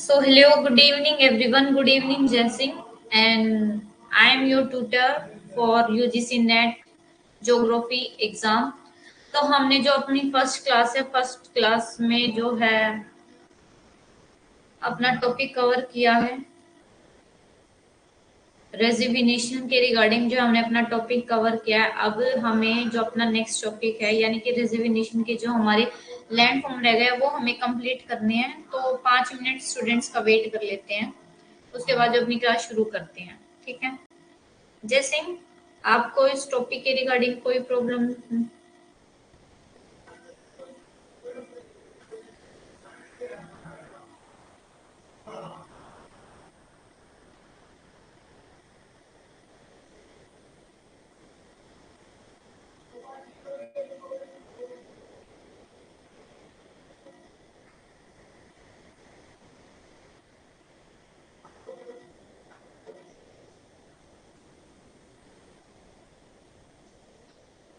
So, hello, good evening, everyone. Good evening, Jessing. And I am your tutor for UGC NET Geography exam. तो हमने जो अपनी first class है, first class में जो है अपना टॉपिक कवर किया है रेजिग्नेशन के रिगार्डिंग जो हमने अपना टॉपिक कवर किया है। अब हमें जो अपना नेक्स्ट टॉपिक है यानी कि रेजिग्नेशन के जो हमारे लैंड फॉर्म रह गए वो हमें कंप्लीट करने हैं। तो 5 मिनट स्टूडेंट्स का वेट कर लेते हैं, उसके बाद जो अपनी क्लास शुरू करते हैं। ठीक है जय सिंह, आपको इस टॉपिक के रिगार्डिंग कोई problem?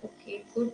Okay good.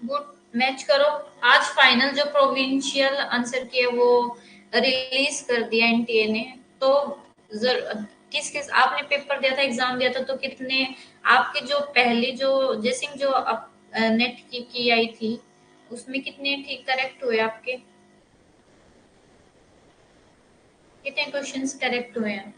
Good, match करो। आज फाइनल जो प्रोविंशियल आंसर किए वो रिलीज कर दिया एनटीए ने। तो किस किस आपने पेपर दिया था, एग्जाम दिया था, तो कितने आपके जो पहली जो जैसे जो नेट की आई थी उसमें कितने ठीक करेक्ट हुए आपके? कितने क्वेश्चंस करेक्ट हुए हैं?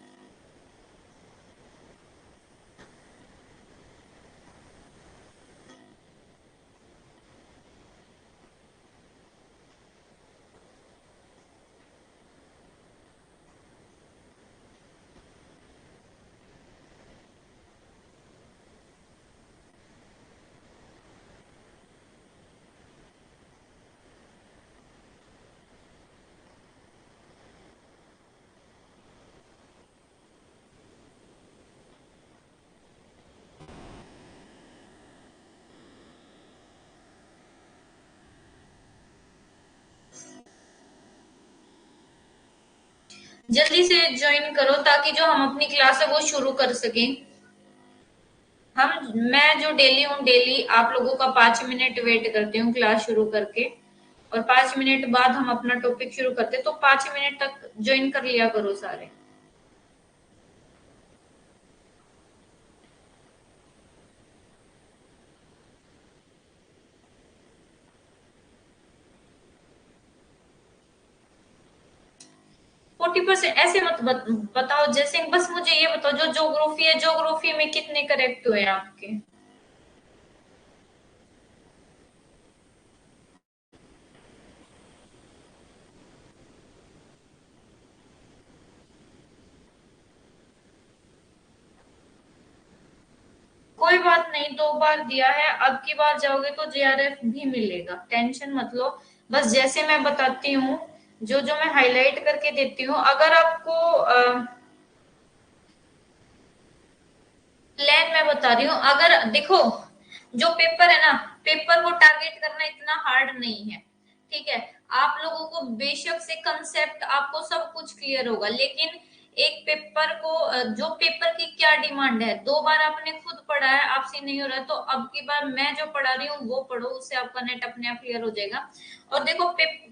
जल्दी से ज्वाइन करो ताकि जो हम अपनी क्लास है वो शुरू कर सकें। मैं जो डेली हूँ, डेली आप लोगों का 5 मिनट वेट करती हूँ क्लास शुरू करके, और 5 मिनट बाद हम अपना टॉपिक शुरू करते हैं। तो 5 मिनट तक ज्वाइन कर लिया करो सारे। फोर्टी परसेंट ऐसे मत बताओ जैसे, बस मुझे ये बताओ जो ज्योग्राफी है, ज्योग्राफी में कितने करेक्ट हुए हैं आपके? कोई बात नहीं, 2 बार दिया है, अब की बार जाओगे तो जेआरएफ भी मिलेगा, टेंशन मत लो। बस जैसे मैं बताती हूँ, जो जो मैं हाईलाइट करके देती हूँ, अगर आपको प्लान मैं बता रही हूँ, अगर देखो जो पेपर है ना, पेपर को टारगेट करना इतना हार्ड नहीं है। ठीक है, आप लोगों को बेशक से कंसेप्ट आपको सब कुछ क्लियर होगा, लेकिन एक पेपर को जो पेपर की क्या डिमांड है, 2 बार आपने खुद पढ़ा है, आपसे नहीं हो रहा है, तो अब की बार मैं जो पढ़ा रही हूँ वो पढ़ो, उससे आपका नेट अपने आप क्लियर हो जाएगा। और देखो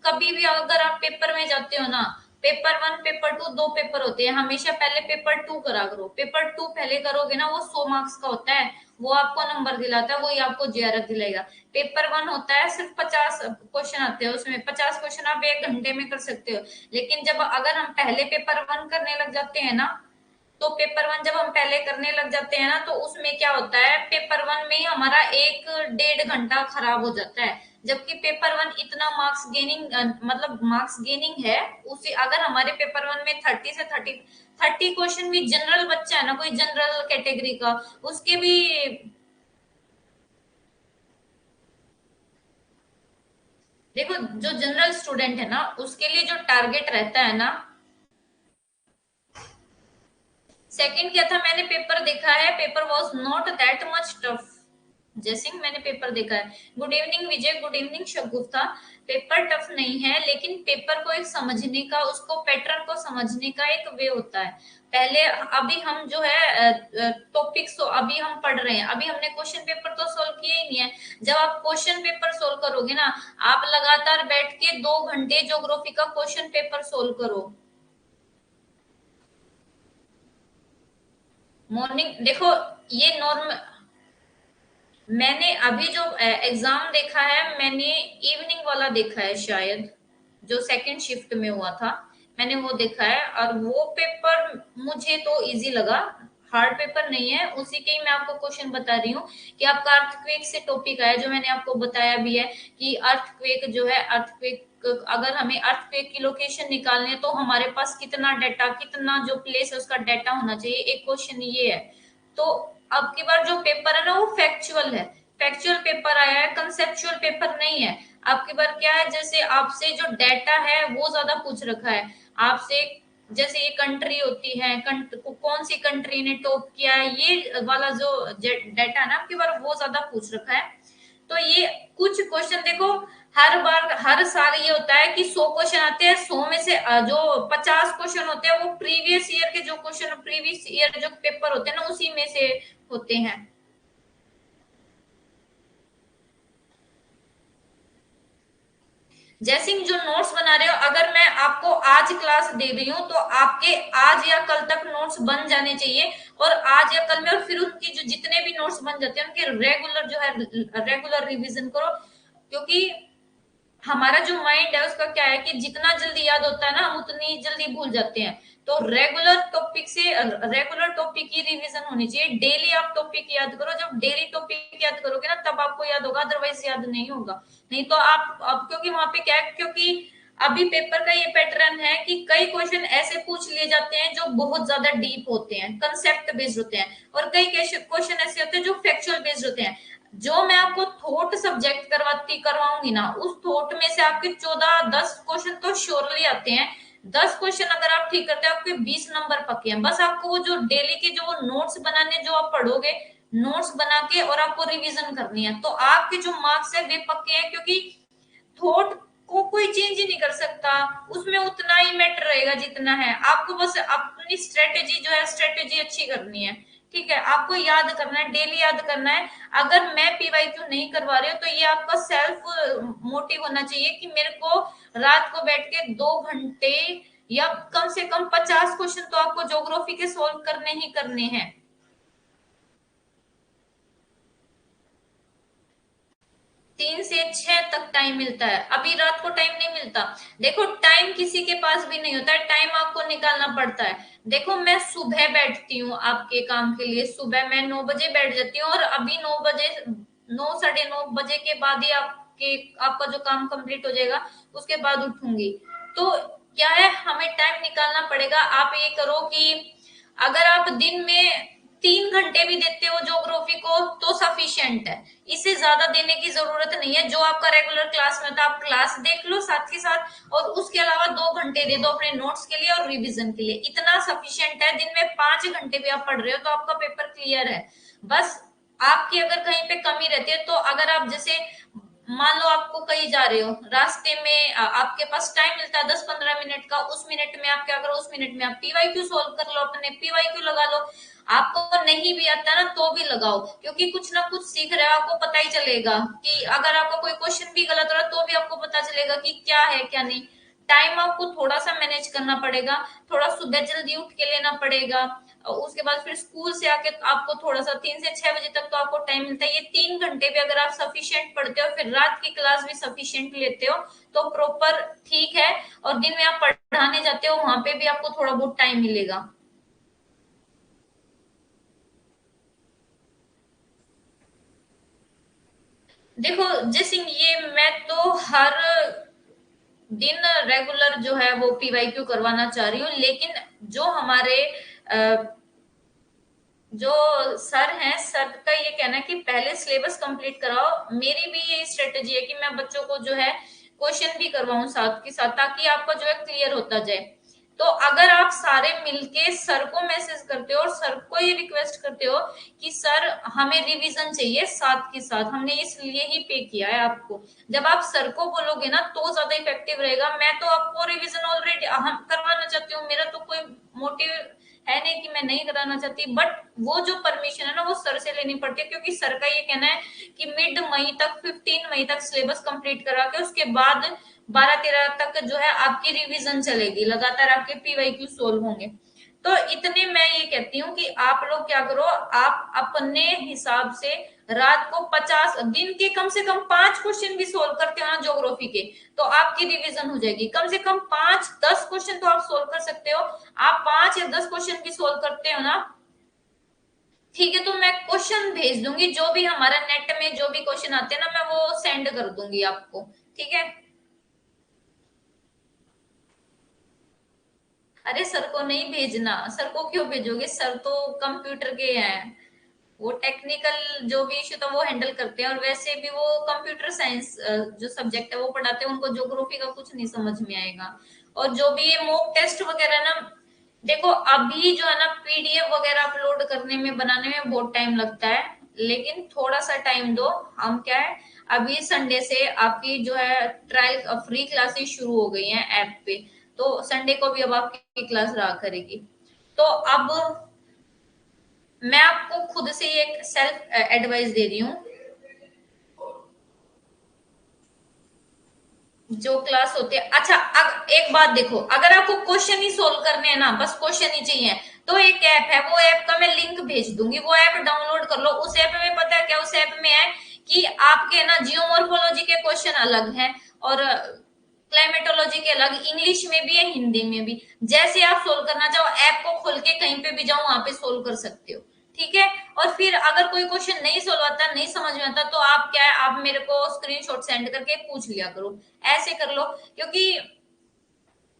कभी भी अगर आप पेपर में जाते हो ना, पेपर 1 पेपर 2 दो पेपर होते हैं, हमेशा पहले पेपर 2 करा करो। पेपर 2 पहले करोगे ना, वो 100 मार्क्स का होता है, वो आपको नंबर दिलाता है, वही आपको जेआरएफ दिलाएगा। पेपर 1 होता है सिर्फ 50 क्वेश्चन आते हैं, उसमें 50 क्वेश्चन आप 1 घंटे में कर सकते हो। लेकिन जब अगर हम पहले पेपर 1 करने लग जाते हैं ना, तो पेपर 1 जब हम पहले करने लग जाते हैं ना, तो उसमें क्या होता है, पेपर 1 में ही हमारा 1 डेढ़ घंटा खराब हो जाता है। जबकि पेपर वन इतना मार्क्स गेनिंग मतलब मार्क्स गेनिंग है। उसी अगर हमारे पेपर वन में 30 क्वेश्चन भी जनरल बच्चा है ना, कोई जनरल कैटेगरी का, उसके भी देखो जो जनरल स्टूडेंट है ना उसके लिए जो टारगेट रहता है ना, सेकंड क्या था, मैंने पेपर देखा है, paper was not that much tough. Jaisingh मैंने पेपर देखा है। Good evening Vijay, good evening Shagufta. Paper tough नहीं है, लेकिन पेपर को एक समझने का, उसको पैटर्न को समझने का एक वे होता है। पहले अभी हम जो है टॉपिक्स अभी हम पढ़ रहे हैं, अभी हमने क्वेश्चन पेपर तो सोल्व किए ही नहीं है। जब आप क्वेश्चन पेपर सोल्व करोगे ना, आप लगातार बैठ के 2 घंटे ज्योग्राफी का क्वेश्चन पेपर सोल्व करो। मॉर्निंग देखो, ये नॉर्म मैंने अभी जो एग्जाम देखा है, मैंने इवनिंग वाला देखा है शायद, जो सेकंड शिफ्ट में हुआ था, मैंने वो देखा है। और वो पेपर मुझे तो इजी लगा, हार्ड पेपर नहीं है। उसी के ही मैं आपको क्वेश्चन बता रही हूँ कि आपका अर्थक्वेक से टॉपिक आया, जो मैंने आपको बताया भी है कि अर्थक्वेक जो है, अर्थक्वेक अगर हमें अर्थक्वेक की लोकेशन निकालनी है तो हमारे पास कितना डाटा, कितना जो प्लेस है उसका डाटा होना चाहिए, एक क्वेश्चन ये है। तो अब की बार जो पेपर है ना वो फैक्चुअल है, फैक्चुअल पेपर आया है, कंसेप्चुअल पेपर नहीं है। आपकी बार क्या है, जैसे आपसे जो डाटा है वो ज्यादा पूछ रखा है आपसे। जैसे ये कंट्री होती है, कौन सी कंट्री ने टॉप किया है, ये वाला जो डाटा है ना आपकी बार वो ज्यादा पूछ रखा है। तो ये कुछ क्वेश्चन देखो, हर बार हर साल ये होता है कि 100 क्वेश्चन आते हैं, 100 में से जो 50 क्वेश्चन होते हैं वो प्रीवियस ईयर के जो क्वेश्चन, प्रीवियस ईयर जो पेपर होते हैं ना उसी में से होते हैं। जैसे जो नोट्स बना रहे हो, अगर मैं आपको आज क्लास दे रही हूँ तो आपके आज या कल तक नोट्स बन जाने चाहिए। और आज या कल में, और फिर उनकी जो जितने भी नोट्स बन जाते हैं उनके रेगुलर जो है रेगुलर रिवीजन करो। क्योंकि हमारा जो माइंड है उसका क्या है कि जितना जल्दी याद होता है ना हम उतनी जल्दी भूल जाते हैं। तो रेगुलर टॉपिक की रिवीजन होनी चाहिए। डेली आप टॉपिक याद करो, जब डेली टॉपिक याद करोगे ना तब आपको याद होगा, अदरवाइज याद नहीं होगा। नहीं तो आप अब, क्योंकि वहां पे क्या है, क्योंकि अभी पेपर का ये पैटर्न है कि कई क्वेश्चन ऐसे पूछ लिए जाते हैं जो बहुत ज्यादा डीप होते हैं, कंसेप्ट बेस्ड होते हैं, और कई क्वेश्चन ऐसे होते हैं जो फैक्चुअल बेस्ड होते हैं। जो मैं आपको थॉट सब्जेक्ट करवाऊंगी ना, उस थॉट में से आपके 14-10 क्वेश्चन तो श्योरली आते हैं। 10 क्वेश्चन अगर आप ठीक करते हैं आपके 20 नंबर पक्के हैं। बस आपको वो जो डेली के जो नोट्स बनाने, जो आप पढ़ोगे नोट्स बना के और आपको रिवीजन करनी है, तो आपके जो मार्क्स है वे पक्के हैं। क्योंकि थॉट को कोई चेंज ही नहीं कर सकता, उसमें उतना ही मैटर रहेगा जितना है। आपको बस अपनी स्ट्रेटेजी जो है, स्ट्रेटेजी अच्छी करनी है। ठीक है, आपको याद करना है, डेली याद करना है। अगर मैं पीवाईक्यू नहीं करवा रही हूँ तो ये आपका सेल्फ मोटिव होना चाहिए कि मेरे को रात को बैठ के 2 घंटे या कम से कम 50 क्वेश्चन तो आपको ज्योग्राफी के सोल्व करने ही करने हैं। 3 से 6 तक टाइम मिलता है, अभी रात को टाइम नहीं मिलता। देखो टाइम किसी के पास भी नहीं होता है, टाइम आपको निकालना पड़ता है। देखो मैं सुबह बैठती हूँ आपके काम के लिए, सुबह मैं 9 बजे बैठ जाती हूँ, और अभी 9 बजे, 9 साढ़े 9 बजे के बाद ही आपका जो काम कंप्लीट हो जाएगा उसके बाद उठूंगी। तो क्या है, हमें टाइम निकालना पड़ेगा। आप ये करो कि अगर आप दिन में 3 घंटे भी देते हो ज्योग्राफी को तो सफिशियंट है, इससे ज्यादा देने की जरूरत नहीं है। जो आपका रेगुलर क्लास में था आप क्लास देख लो साथ के साथ, और उसके अलावा 2 घंटे दे दो अपने नोट्स के लिए और रिवीजन के लिए, इतना सफिशियंट है। दिन में 5 घंटे भी आप पढ़ रहे हो तो आपका पेपर क्लियर है। बस आपकी अगर कहीं पे कमी रहती है, तो अगर आप जैसे मान लो आपको कहीं जा रहे हो, रास्ते में आपके पास टाइम मिलता है 10-15 मिनट का, उस मिनट में आप क्या करो, उस मिनट में आप पीवाईक्यू सोल्व कर लो, अपने पीवाईक्यू लगा लो। आपको नहीं भी आता ना तो भी लगाओ, क्योंकि कुछ ना कुछ सीख रहे हो, आपको पता ही चलेगा कि अगर आपका कोई क्वेश्चन भी गलत हो रहा तो भी आपको पता चलेगा कि क्या है क्या नहीं। टाइम आपको थोड़ा सा मैनेज करना पड़ेगा, थोड़ा सुबह जल्दी उठ के लेना पड़ेगा, और उसके बाद फिर स्कूल से आके आपको थोड़ा सा 3 से 6 बजे तक तो आपको टाइम मिलता है। ये 3 घंटे भी अगर आप सफिशिएंट पढ़ते हो, फिर रात की क्लास भी सफिशिएंट लेते हो तो प्रॉपर ठीक है। और दिन में आप पढ़ाने जाते हो वहां पे भी आपको थोड़ा बहुत टाइम मिलेगा। देखो जैसे ये मैं तो हर दिन रेगुलर जो है वो पीवाईक्यू करवाना चाह रही हूँ, लेकिन जो हमारे जो सर हैं, सर का ये कहना है कि पहले सिलेबस कंप्लीट कराओ। मेरी भी यही स्ट्रेटेजी है कि मैं बच्चों को जो है क्वेश्चन भी करवाऊं साथ के साथ, ताकि आपका जो है क्लियर होता जाए। तो अगर आप सारे मिलके सर को मैसेज करते हो और सर को ये रिक्वेस्ट करते हो कि सर हमें रिवीजन चाहिए साथ के साथ, हमने इसलिए ही पे किया है आपको, जब आप सर को बोलोगे ना तो ज्यादा इफेक्टिव रहेगा। मैं तो आपको रिवीजन ऑलरेडी हम करवाना चाहती हूँ, मेरा तो कोई मोटिव है नहीं कि मैं नहीं कराना चाहती, बट वो जो परमिशन है ना वो सर से लेनी पड़ती है, क्योंकि सर का ये कहना है कि मिड मई तक 15 मई तक सिलेबस कंप्लीट करा के उसके बाद 12-13 तक जो है आपकी रिवीजन चलेगी, लगातार आपके पीवाईक्यू सोल्व होंगे। तो इतने मैं ये कहती हूँ कि आप लोग क्या करो, आप अपने हिसाब से रात को 50 दिन के कम से कम 5 क्वेश्चन भी सोल्व करते हो ना ज्योग्राफी के, तो आपकी रिवीजन हो जाएगी। कम से कम 5-10 क्वेश्चन तो आप सोल्व कर सकते हो। आप 5 या 10 क्वेश्चन भी सोल्व करते हो ना, ठीक है, तो मैं क्वेश्चन भेज दूंगी, जो भी हमारा नेट में जो भी क्वेश्चन आते हैं ना मैं वो सेंड कर दूंगी आपको, ठीक है। अरे सर को नहीं भेजना, सर को क्यों भेजोगे, सर तो कंप्यूटर के हैं, वो टेक्निकल जो भी इश्यू था वो हैंडल करते हैं, और वैसे भी वो कंप्यूटर साइंस जो सब्जेक्ट है वो पढ़ाते हैं, उनको ज्योग्राफी का कुछ नहीं समझ में आएगा। और जो भी ये मॉक टेस्ट वगैरह ना, देखो अभी जो है ना पीडीएफ वगैरह अपलोड करने में बनाने में बहुत टाइम लगता है, लेकिन थोड़ा सा टाइम दो। हम क्या है, अभी संडे से आपकी जो है ट्रायल फ्री क्लासेस शुरू हो गई हैं ऐप पे, तो संडे को भी अब आपकी क्लास रहा करेगी। तो अब मैं आपको खुद से एक सेल्फ एडवाइस दे रही हूँ, जो क्लास होते हैं। अच्छा एक बात देखो, अगर आपको क्वेश्चन ही सोल्व करने हैं ना, बस क्वेश्चन ही चाहिए, तो एक ऐप है, वो ऐप का मैं लिंक भेज दूंगी, वो ऐप डाउनलोड कर लो। उस ऐप में पता है क्या, उस ऐप में है कि आपके ना जियोमॉर्फोलॉजी के क्वेश्चन अलग हैं, और क्लाइमेटोलॉजी के अलग, इंग्लिश में भी है हिंदी में भी। जैसे आप सोल्व करना चाहो ऐप को खोल के कहीं पे भी जाओ वहां पे सोल्व कर सकते हो, ठीक है। और फिर अगर कोई क्वेश्चन नहीं सोल्व आता, नहीं समझ में आता, तो आप क्या है, आप मेरे को स्क्रीनशॉट सेंड करके पूछ लिया करो, ऐसे कर लो। क्योंकि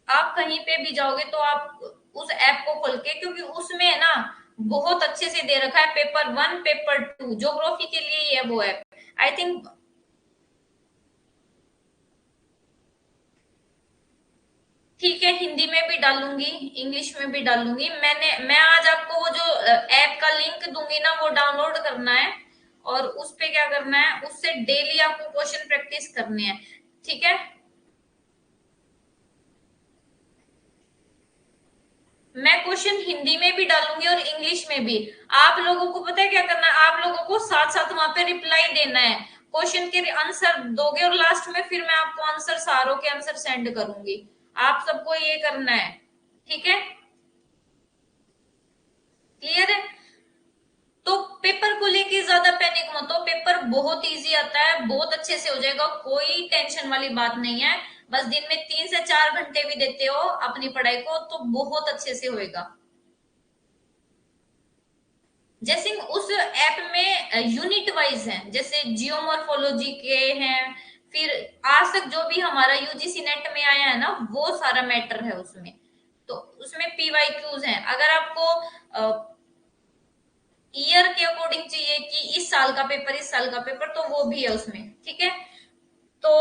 आप कहीं पे भी जाओगे तो आप उस ऐप को खोल के, क्योंकि उसमें है ना बहुत अच्छे से दे रखा है पेपर 1 पेपर 2 ज्योग्राफी के लिए ही है वो ऐप, आई थिंक। ठीक है, हिंदी में भी डालूंगी, इंग्लिश में भी डालूंगी। मैं आज आपको वो जो ऐप का लिंक दूंगी ना वो डाउनलोड करना है, और उस पे क्या करना है, उससे डेली आपको क्वेश्चन प्रैक्टिस करने हैं, ठीक है। मैं क्वेश्चन हिंदी में भी डालूंगी और इंग्लिश में भी। आप लोगों को पता है क्या करना है, आप लोगों को साथ साथ वहां पे रिप्लाई देना है, क्वेश्चन के आंसर दोगे, और लास्ट में फिर मैं आपको आंसर सारों के आंसर सेंड करूंगी। आप सबको ये करना है, ठीक है, क्लियर है। तो पेपर को लेके ज्यादा पैनिक मत हो, पेपर बहुत इजी आता है, बहुत अच्छे से हो जाएगा, कोई टेंशन वाली बात नहीं है। बस दिन में 3 से 4 घंटे भी देते हो अपनी पढ़ाई को तो बहुत अच्छे से होएगा। जैसे उस ऐप में यूनिट वाइज है, जैसे जियोमॉर्फोलॉजी के हैं, फिर आज तक जो भी हमारा यूजीसी नेट में आया है ना वो सारा मैटर है उसमें। तो उसमें पीवाईक्यूज हैं, अगर आपको ईयर के अकॉर्डिंग चाहिए कि इस साल का पेपर, इस साल का पेपर, तो वो भी है उसमें, ठीक है। तो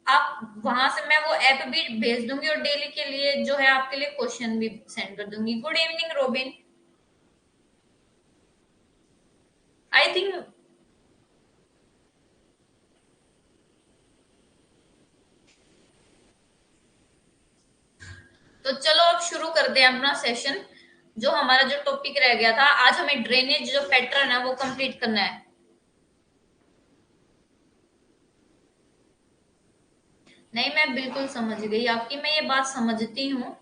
आप वहां से मैं वो ऐप भी भेज दूंगी, और डेली के लिए जो है आपके लिए क्वेश्चन भी सेंड कर दूंगी। Good evening robin, I think. तो चलो अब शुरू करते हैं अपना सेशन। जो हमारा जो टॉपिक रह गया था आज, हमें ड्रेनेज जो पैटर्न है वो कंप्लीट करना है। नहीं, मैं बिल्कुल समझ गई आपकी, मैं ये बात समझती हूँ।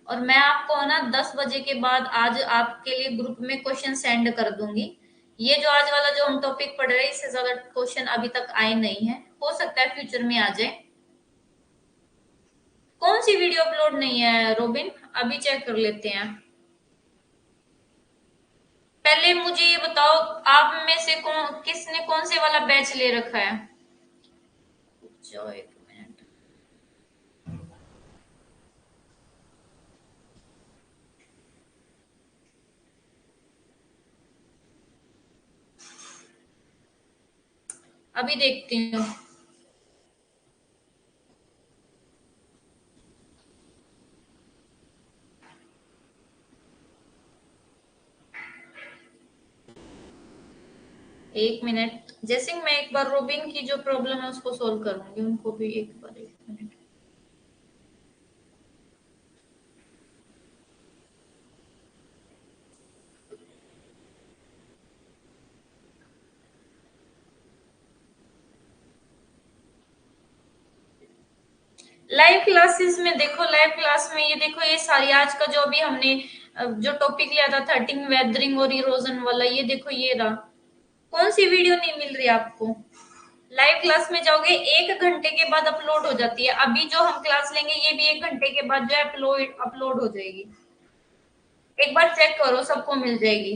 और मैं आपको ना 10 बजे के बाद आज आपके लिए ग्रुप में क्वेश्चन सेंड कर दूंगी। ये जो आज वाला जो हम टॉपिक पढ़ रहे हैं इससे ज्यादा क्वेश्चन अभी तक आए नहीं है, हो सकता है फ्यूचर में आ जाए। कौन सी वीडियो अपलोड नहीं है रोबिन, अभी चेक कर लेते हैं। पहले मुझे ये बताओ, आप में से कौन किसने कौन से वाला बैच ले रखा है। जाओ एक मिनट। अभी देखती हूँ। एक मिनट, जैसे मैं एक बार रोबिन की जो प्रॉब्लम है उसको सोल्व करूंगी, उनको भी एक बार, एक मिनट। लाइव क्लासेस में देखो, लाइव क्लास में ये देखो, ये सारी आज का जो भी हमने जो टॉपिक लिया था 13 वेदरिंग और इरोजन वाला, ये देखो ये रहा। कौन सी वीडियो नहीं मिल रही आपको? लाइव क्लास में जाओगे 1 घंटे के बाद अपलोड हो जाती है। अभी जो हम क्लास लेंगे ये भी 1 घंटे के बाद जो है अपलोड अपलोड हो जाएगी। एक बार चेक करो, सबको मिल जाएगी।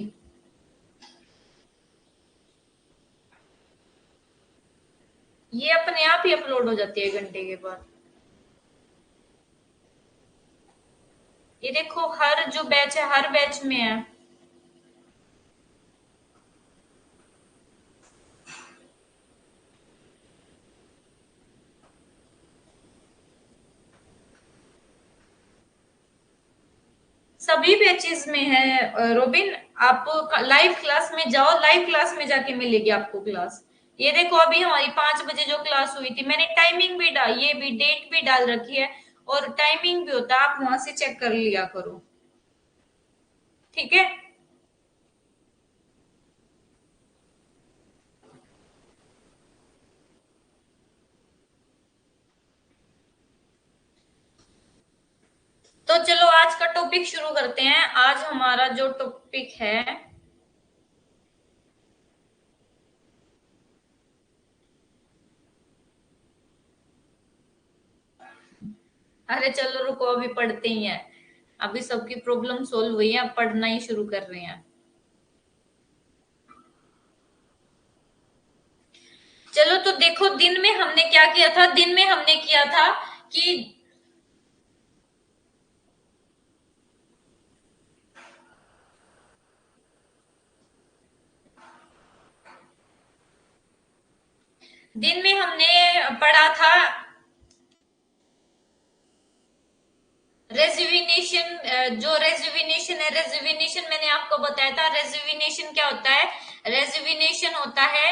ये अपने आप ही अपलोड हो जाती है 1 घंटे के बाद। ये देखो हर जो बैच है हर बैच में है। सभी बैचेस में है रोबिन। आप लाइव क्लास में जाओ, लाइव क्लास में जाके मिलेगी आपको क्लास। ये देखो अभी हमारी 5 बजे जो क्लास हुई थी, मैंने टाइमिंग भी डाल, ये भी डेट भी डाल रखी है और टाइमिंग भी होता है, आप वहां से चेक कर लिया करो। ठीक है। तो चलो आज का टॉपिक शुरू करते हैं। आज हमारा जो टॉपिक है, अरे चलो रुको, अभी पढ़ते ही हैं। अभी सबकी प्रॉब्लम सोल्व हुई है, अब पढ़ना ही शुरू कर रहे हैं। चलो तो देखो, दिन में हमने क्या किया था, दिन में हमने किया था कि दिन में हमने पढ़ा था रेजिविनेशन। जो रेजिविनेशन है, रेजिविनेशन मैंने आपको बताया था। रेजिविनेशन क्या होता है? रेजिविनेशन होता है,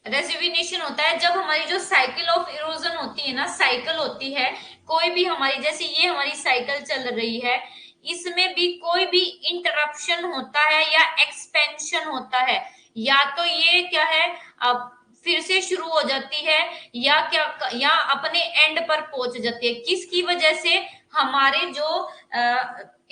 रेजिविनेशन होता है जब हमारी जो साइकिल ऑफ इरोजन होती है ना, साइकिल होती है कोई भी हमारी, जैसे ये हमारी साइकिल चल रही है, इसमें भी कोई भी इंटरप्शन होता है या एक्सपेंशन होता है, या तो ये क्या है, अब फिर से शुरू हो जाती है, या क्या, या अपने एंड पर पहुंच जाती है। किसकी वजह से? हमारे जो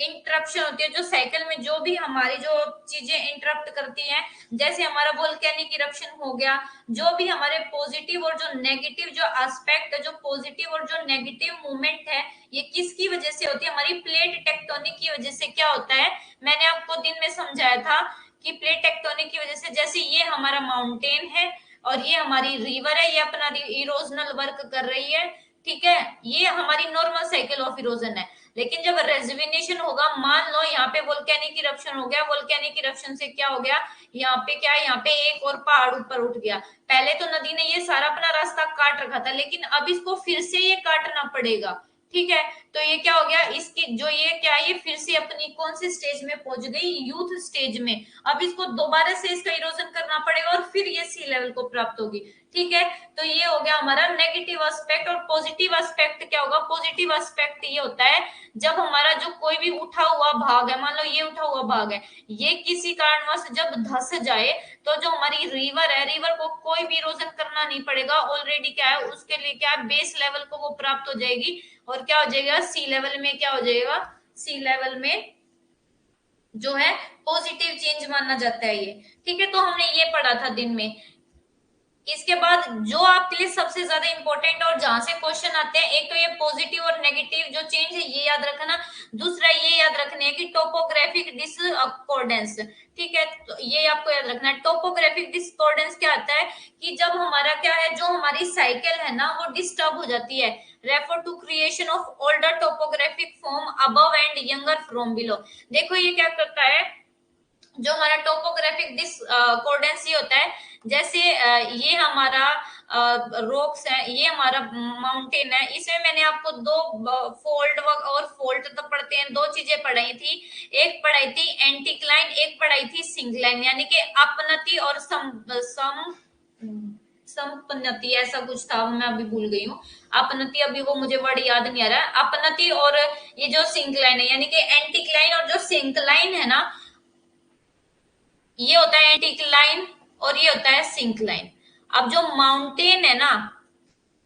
इंटरप्शन होती है, जो साइकिल में जो भी हमारी जो चीजें इंटरप्ट करती हैं, जैसे हमारा वोल्केनिक इरप्शन हो गया, जो भी हमारे पॉजिटिव और जो नेगेटिव जो एस्पेक्ट है, जो पॉजिटिव और जो नेगेटिव मूवमेंट है, ये किसकी वजह से होती है? हमारी प्लेट टेक्टोनिक की वजह से। क्या होता है, मैंने आपको दिन में समझाया था कि प्लेट टेक्टोनिक की वजह से, जैसे ये हमारा माउंटेन है और ये हमारी रिवर है, ये अपना इरोजनल वर्क कर रही है। ठीक है, ये हमारी नॉर्मल साइकिल ऑफ इरोजन है। लेकिन जब रेजिविनेशन होगा, मान लो यहाँ पे वोल्केनिक इरप्शन हो गया, वोल्केनिक इरप्शन से क्या हो गया, यहाँ पे क्या है, यहाँ पे एक और पहाड़ ऊपर उठ गया। पहले तो नदी ने ये सारा अपना रास्ता काट रखा था, लेकिन अब इसको फिर से ये काटना पड़ेगा। ठीक है, तो ये क्या हो गया, इसकी जो ये क्या है, ये फिर से अपनी कौन सी स्टेज में पहुंच गई? यूथ स्टेज में। अब इसको दोबारा से इसका इरोजन करना पड़ेगा और फिर ये सी लेवल को प्राप्त होगी। ठीक है, तो ये हो गया हमारा नेगेटिव एस्पेक्ट। और पॉजिटिव एस्पेक्ट क्या होगा? पॉजिटिव एस्पेक्ट ये होता है जब हमारा जो कोई भी उठा हुआ भाग है, मान लो ये उठा हुआ भाग है, ये किसी कारणवश जब धस जाए, तो जो हमारी रिवर है, रिवर को कोई भी इरोजन करना नहीं पड़ेगा, ऑलरेडी क्या है उसके लिए, क्या है, बेस लेवल को वो प्राप्त हो जाएगी। और क्या हो जाएगा, सी लेवल में क्या हो जाएगा, सी लेवल में जो है पॉजिटिव चेंज माना जाता है ये। ठीक है, तो हमने ये पढ़ा था दिन में। इसके बाद जो आपके लिए सबसे ज्यादा इंपॉर्टेंट और जहां से क्वेश्चन आते हैं, एक तो ये पॉजिटिव और नेगेटिव जो चेंज है ये याद रखना, दूसरा ये याद रखना है कि टोपोग्राफिक डिसअकॉर्डेंस, ठीक है, तो ये आपको याद रखना है। टोपोग्राफिक डिसअकॉर्डेंस क्या आता है कि जब हमारा क्या है, जो हमारी साइकिल है ना वो डिस्टर्ब हो जाती है। Refer to creation of older topographic form above and younger from below. देखो ये क्या करता है, जो हमारा टोपोग्राफिक डिसकॉर्डेंसी होता है, जैसे ये हमारा रॉक्स है, ये हमारा माउंटेन है, इसमें मैंने आपको दो फोल्ड और फोल्ड तो पढ़ते हैं, दो चीजें पढ़ाई थी। एक पढ़ाई थी एंटीक्लाइन, एक पढ़ाई थी सिंक्लाइन, यानी कि अपनति और संपन्नति, ऐसा कुछ था, मैं अभी भूल गई हूँ। अपनति, अभी वो मुझे वर्ड याद नहीं आ रहा है। अपनति और ये जो सिंक्लाइन है, यानी कि एंटीक्लाइन और जो सिंक्लाइन है ना, ये होता है एंटीक्लाइन और ये होता है सिंक्लाइन। अब जो माउंटेन है ना,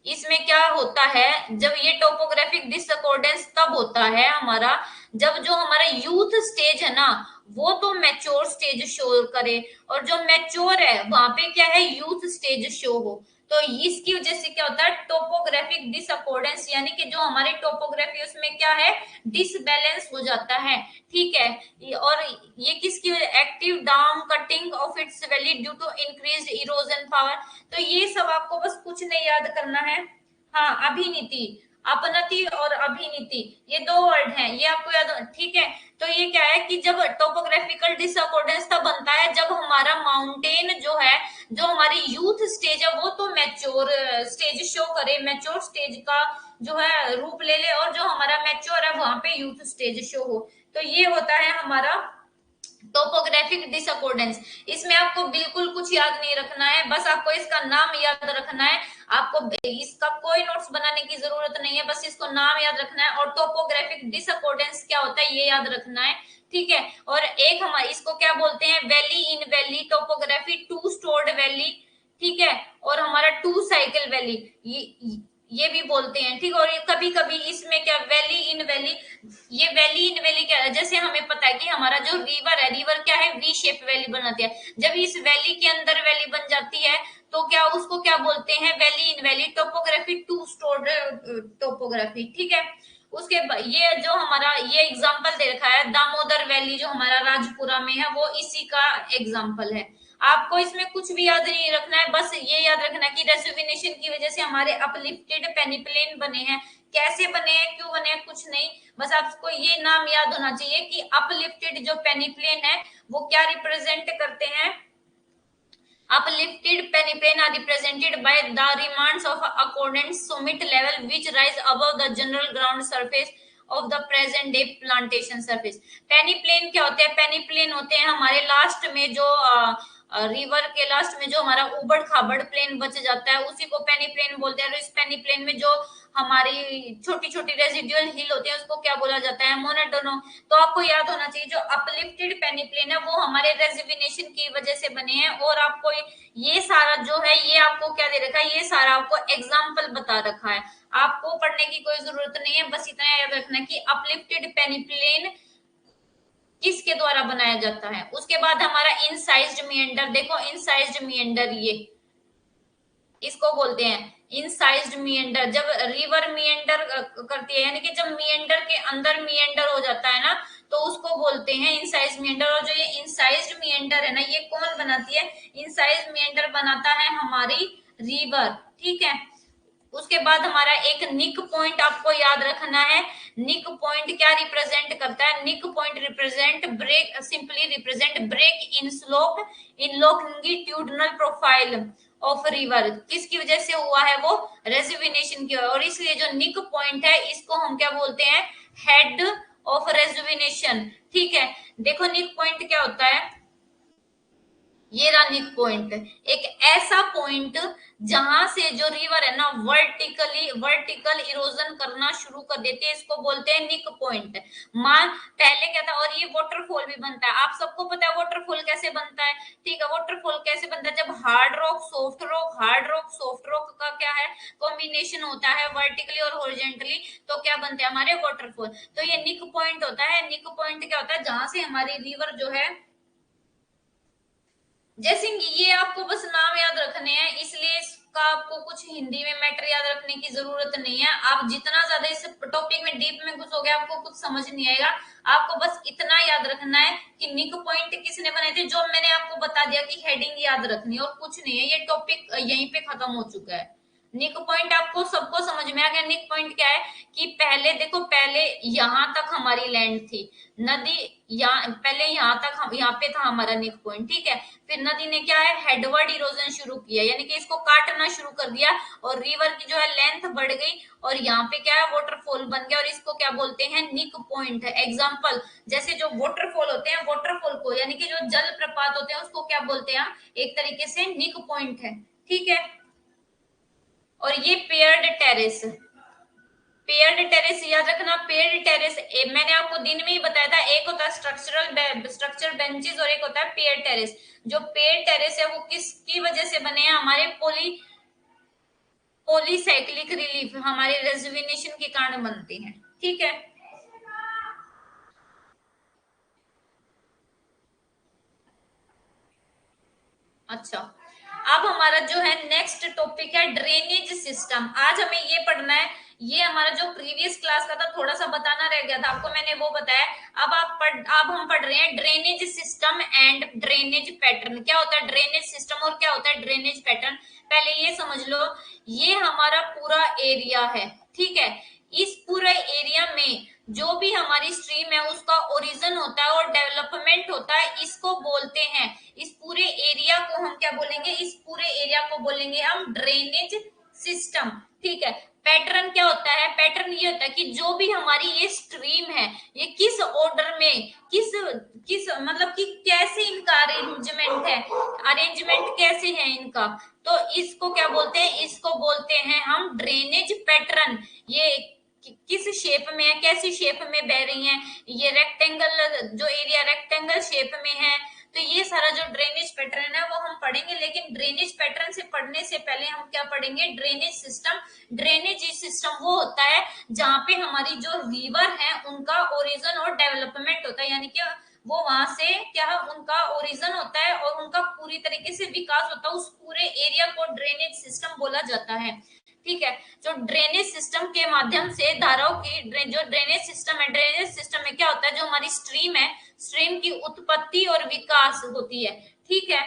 इसमें क्या होता है, जब ये टोपोग्राफिक डिसअकॉर्डेंस तब होता है हमारा, जब जो हमारा यूथ स्टेज है ना वो तो मैच्योर स्टेज शो करे, और जो मैच्योर है वहां पे क्या है, यूथ स्टेज शो हो। तो इसकी वजह से क्या होता है, टोपोग्राफिक डिसअकॉर्डेंस, यानी कि जो हमारी टोपोग्राफी उसमें क्या है, डिसबैलेंस हो जाता है, ठीक है। और ये किसकी वजह, active down cutting of its value due to increased erosion power. तो ये सब आपको बस कुछ नहीं याद करना है। हाँ, अभिनीति, अपनति और अभिनीति, ये दो वर्ड हैं, ये आपको याद, ठीक है। तो ये क्या है कि जब टोपोग्राफिकल डिसअकॉर्डेंस तब बनता है जब हमारा माउंटेन जो है, जो हमारी यूथ स्टेज है वो तो मैच्योर स्टेज शो करे, मैच्योर स्टेज का जो है रूप ले ले, और जो हमारा मैच्योर है वहां पे यूथ स्टेज शो हो। तो ये होता है हमारा टोपोग्राफिक डिसअकॉर्डेंस। इसमें आपको बिल्कुल कुछ याद नहीं रखना है, बस आपको इसका नाम याद रखना है। आपको इसका कोई नोट्स बनाने की जरूरत नहीं है, बस इसको नाम याद रखना है, और टोपोग्राफिक डिसअकॉर्डेंस क्या होता है ये याद रखना है, ठीक है। और एक हमारे इसको क्या बोलते हैं, valley in valley topography, two storied valley, ठीक है, और हमारा टू साइकिल वैली, ये भी बोलते हैं, ठीक है। और कभी कभी इसमें क्या, वैली इन वैली, ये वैली इन वैली क्या है, जैसे हमें पता है कि हमारा जो रिवर है, रिवर क्या है, वी शेप वैली बनाती है, जब इस वैली के अंदर वैली बन जाती है तो क्या उसको क्या बोलते हैं, valley in valley topography, two storied topography, ठीक है। उसके ये जो हमारा ये एग्जांपल दे रखा है दामोदर वैली जो हमारा राजपुरा में है, वो इसी का एग्जांपल है। आपको इसमें कुछ भी याद नहीं रखना है, बस ये याद रखना है कि रेजुविनेशन की वजह से हमारे अपलिफ्टेड पेनिप्लेन बने हैं। कैसे बने हैं, क्यों बने हैं, कुछ नहीं, बस आपको ये नाम याद होना चाहिए कि अपलिफ्टेड जो पेनिप्लेन है वो क्या रिप्रेजेंट करते हैं। Uplifted peneplain are represented by the remnants of accordant summit level which rise above the general ground surface of the present day plantation surface। Peneplain क्या होते हैं, पेनीप्लेन होते हैं हमारे लास्ट में जो रिवर के लास्ट में जो हमारा उबड़ खाबड़ प्लेन बच जाता है उसी को पेनीप्लेन बोलते हैं। और इस पेनीप्लेन में जो हमारी छोटी छोटी रेजिडुअल हिल होती है उसको क्या बोला जाता है, मोनोटोनो। तो आपको याद होना चाहिए जो अपलिफ्टेड पेनिप्लेन है वो हमारे रेजिविनेशन की वजह से बने हैं। और आपको ये सारा जो है ये आपको क्या दे रखा है, ये सारा आपको एग्जाम्पल बता रखा है, आपको पढ़ने की कोई जरूरत नहीं है, बस इतना याद रखना कि अपलिफ्टेड पेनिप्लेन किसके द्वारा बनाया जाता है। उसके बाद हमारा इनसाइज्ड मिएंडर, देखो इनसाइज्ड मिएंडर ये इसको बोलते हैं इनसाइज्ड मिएंडर। जब रिवर मिएंडर करती है, यानी कि जब मिएंडर के अंदर मिएंडर हो जाता है ना तो उसको बोलते हैं इनसाइज मिएंडर। और जो ये इनसाइज्ड मिएंडर है ना ये कौन बनाती है, इनसाइज मिएंडर बनाता है हमारी रिवर, ठीक है। उसके बाद हमारा एक निक पॉइंट आपको याद रखना है। निक पॉइंट क्या रिप्रेजेंट करता है, nick point represent break, simply represent break in slope in longitudinal profile of river. किसकी वजह से हुआ है, वो रेजुविनेशन की। और इसलिए जो निक पॉइंट है इसको हम क्या बोलते हैं, हेड ऑफ रेजुविनेशन, ठीक है। देखो निक पॉइंट क्या होता है, ये रहा निक पॉइंट, एक ऐसा पॉइंट जहां से जो रिवर है ना वर्टिकल इरोजन करना शुरू कर देती है, इसको बोलते हैं निक पॉइंट। मान पहले क्या था, और ये वाटरफॉल भी बनता है, आप सबको पता है वाटरफॉल कैसे बनता है, ठीक है। वाटरफॉल कैसे बनता है, जब hard rock soft rock, hard rock soft rock का क्या है कॉम्बिनेशन होता है वर्टिकली और हॉरिजॉन्टली, तो क्या बनते हैं हमारे वाटरफॉल। तो ये निक पॉइंट होता है। निक पॉइंट क्या होता है, जहां से हमारी रिवर जो है जैसे कि ये आपको बस नाम याद रखने हैं, इसलिए इसका आपको कुछ हिंदी में मैटर याद रखने की जरूरत नहीं है। आप जितना ज्यादा इस टॉपिक में डीप में घुसोगे आपको कुछ समझ नहीं आएगा। आपको बस इतना याद रखना है कि निक पॉइंट किसने बनाए थे, जो मैंने आपको बता दिया कि हेडिंग याद रखनी है और कुछ नहीं है। ये टॉपिक यहीं पे खत्म हो चुका है। निक पॉइंट आपको सबको समझ में आ गया। निक पॉइंट क्या है कि पहले देखो, पहले यहां तक हमारी लैंड थी, नदी यहाँ पहले यहाँ तक हम यहाँ पे था हमारा निक पॉइंट, ठीक है। फिर नदी ने क्या है, हेडवर्ड इरोजन शुरू किया, यानी कि इसको काटना शुरू कर दिया और रिवर की जो है लेंथ बढ़ गई और यहाँ पे क्या है, वाटरफॉल बन गया और इसको क्या बोलते हैं, निक पॉइंट है। एग्जाम्पल जैसे जो वाटरफॉल होते हैं, वाटरफॉल को यानी कि जो जल प्रपात होते हैं उसको क्या बोलते हैं हम, एक तरीके से निक पॉइंट है, ठीक है। और ये पेयर्ड टेरेस, पेयर्ड टेरेस याद रखना। पेयर्ड टेरेस मैंने आपको दिन में ही बताया था, एक होता है स्ट्रक्चर बेंचेस और एक होता है पेयर टेरेस। जो पेयर टेरेस है वो किसकी वजह से बने हैं, हमारे पॉलीसाइक्लिक रिलीफ, हमारे रेजुविनेशन के कारण बनते हैं, ठीक है। अच्छा, अब हमारा जो है नेक्स्ट टॉपिक है ड्रेनेज सिस्टम। आज हमें ये पढ़ना है। ये हमारा जो प्रीवियस क्लास का था, थोड़ा सा बताना रह गया था आपको, मैंने वो बताया। अब हम पढ़ रहे हैं drainage system and drainage pattern. क्या होता है ड्रेनेज सिस्टम और क्या होता है ड्रेनेज पैटर्न, पहले ये समझ लो। ये हमारा पूरा एरिया है, ठीक है। इस पूरे एरिया में जो भी हमारी स्ट्रीम है उसका ओरिजिन होता है और डेवलपमेंट होता है, इसको बोलते हैं, इस पूरे एरिया को हम क्या बोलेंगे, इस पूरे एरिया को बोलेंगे हम ड्रेनेज सिस्टम, ठीक है। पैटर्न क्या होता है, पैटर्न ये होता है कि जो भी हमारी ये स्ट्रीम है, ये किस ऑर्डर में, किस किस मतलब कि कैसे इनका अरेंजमेंट है, अरेंजमेंट कैसे है इनका, तो इसको क्या बोलते हैं, इसको बोलते हैं हम ड्रेनेज पैटर्न। ये किस शेप में है, कैसी शेप में बह रही हैं, ये रेक्टेंगल, जो एरिया रेक्टेंगल शेप में है, तो ये सारा जो ड्रेनेज पैटर्न है वो हम पढ़ेंगे। लेकिन ड्रेनेज पैटर्न से पढ़ने से पहले हम क्या पढ़ेंगे, ड्रेनेज सिस्टम। ड्रेनेज सिस्टम वो होता है जहाँ पे हमारी जो रिवर है उनका ओरिजिन और डेवलपमेंट होता है, यानी कि वो वहां से क्या है, उनका ओरिजिन होता है और उनका पूरी तरीके से विकास होता है। उस पूरे एरिया को ड्रेनेज सिस्टम बोला जाता है, ठीक है। जो ड्रेनेज सिस्टम के माध्यम से धाराओं की जो ड्रेनेज सिस्टम है, ड्रेनेज सिस्टम में क्या होता है, जो हमारी स्ट्रीम है, स्ट्रीम की उत्पत्ति और विकास होती है, ठीक है।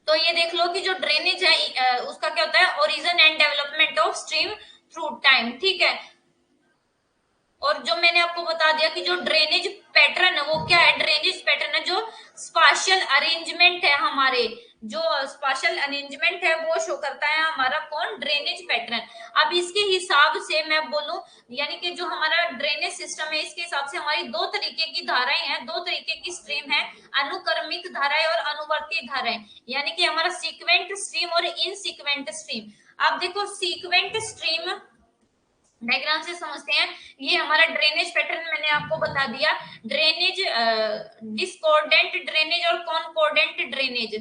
तो ये देख लो कि जो ड्रेनेज है उसका क्या होता है, origin and development of stream through time, ठीक है। और जो मैंने आपको बता दिया कि जो ड्रेनेज पैटर्न है वो क्या है, ड्रेनेज पैटर्न है जो स्पाशियल अरेंजमेंट है, हमारे जो स्पाशियल अरेंजमेंट है वो शो करता है हमारा कौन, ड्रेनेज पैटर्न। अब इसके हिसाब से मैं बोलूं, यानी कि जो हमारा ड्रेनेज सिस्टम है इसके हिसाब से हमारी दो तरीके की धाराएं हैं, दो तरीके की स्ट्रीम है, अनुक्रमिक धाराएं और अनुवर्ती धाराएं, यानी कि हमारा सीक्वेंट स्ट्रीम और इनसीक्वेंट स्ट्रीम। अब देखो सीक्वेंट स्ट्रीम डायग्राम से समझते हैं। ये हमारा ड्रेनेज पैटर्न मैंने आपको बता दिया। ड्रेनेज, डिस्कॉर्डेंट ड्रेनेज और कॉन्कॉर्डेंट ड्रेनेज,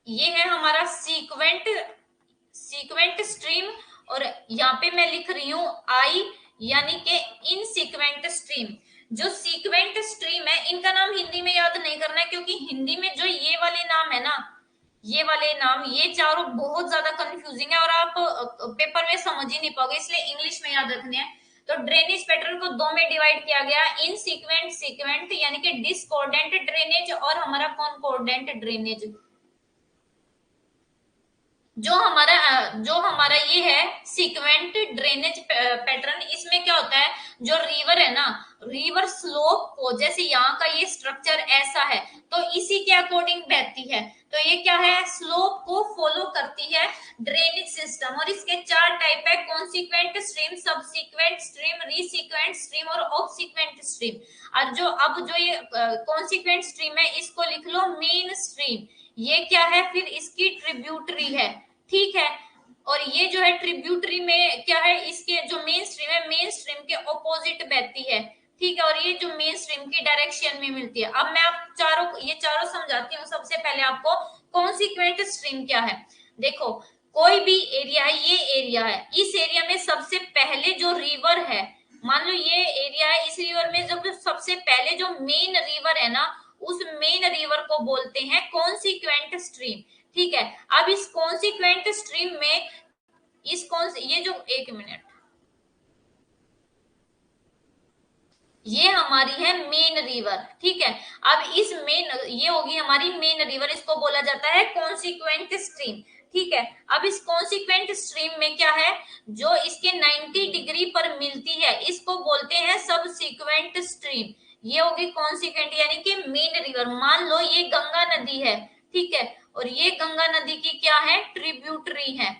ये है हमारा सीक्वेंट स्ट्रीम। और यहाँ पे मैं लिख रही हूँ आई, यानी कि इन सीक्वेंट स्ट्रीम। जो सीक्वेंट स्ट्रीम है इनका नाम हिंदी में याद नहीं करना है, क्योंकि हिंदी में जो ये वाले नाम है ना, ये वाले नाम, ये चारों बहुत ज्यादा कंफ्यूजिंग है और आप पेपर में समझ ही नहीं पाओगे, इसलिए इंग्लिश में याद रखने हैं। तो ड्रेनेज पैटर्न को दो में डिवाइड किया गया, इन सीक्वेंट यानी कि डिस्कॉर्डेंट ड्रेनेज और हमारा कॉन्कॉर्डेंट ड्रेनेज। जो हमारा ये है सीक्वेंट ड्रेनेज पैटर्न, इसमें क्या होता है, जो रिवर है ना, रिवर स्लोप को, जैसे यहाँ का ये स्ट्रक्चर ऐसा है तो इसी के अकॉर्डिंग बहती है, तो ये क्या है, स्लोप को फॉलो करती है ड्रेनेज सिस्टम। और इसके चार टाइप है, consequent stream, subsequent stream, resequent stream और ऑब्सिक्वेंट स्ट्रीम। और जो ये कॉन्सिक्वेंट स्ट्रीम है इसको लिख लो मेन स्ट्रीम, ये क्या है, फिर इसकी ट्रिब्यूटरी है, ठीक है। और ये जो है ट्रिब्यूटरी में क्या है, इसके जो मेन स्ट्रीम है, मेन स्ट्रीम के ऑपोजिट बहती है, ठीक है। और ये जो मेन स्ट्रीम की डायरेक्शन में मिलती है। अब मैं आप ये चारों समझाती हूँ। सबसे पहले आपको कॉन्सिक्वेंट स्ट्रीम क्या है, देखो कोई भी एरिया है, ये एरिया है, इस एरिया में सबसे पहले जो रिवर है, मान लो ये एरिया है, इस रिवर में जब सबसे पहले जो मेन रिवर है ना उस मेन रिवर को बोलते हैं कॉन्सिक्वेंट स्ट्रीम। ठीक है, अब इस कॉन्सिक्वेंट स्ट्रीम में ये जो, एक मिनट, ये हमारी है मेन रिवर। ठीक है, अब इस मेन, ये होगी हमारी मेन रिवर, इसको बोला जाता है कॉन्सिक्वेंट स्ट्रीम। ठीक है, अब इस कॉन्सिक्वेंट स्ट्रीम में क्या है, जो इसके 90 डिग्री पर मिलती है इसको बोलते हैं सब सीक्वेंट स्ट्रीम। ये होगी कॉन्सिक्वेंट यानी कि मेन रिवर। मान लो ये गंगा नदी है, ठीक है, और ये गंगा नदी की क्या है, ट्रिब्यूटरी है,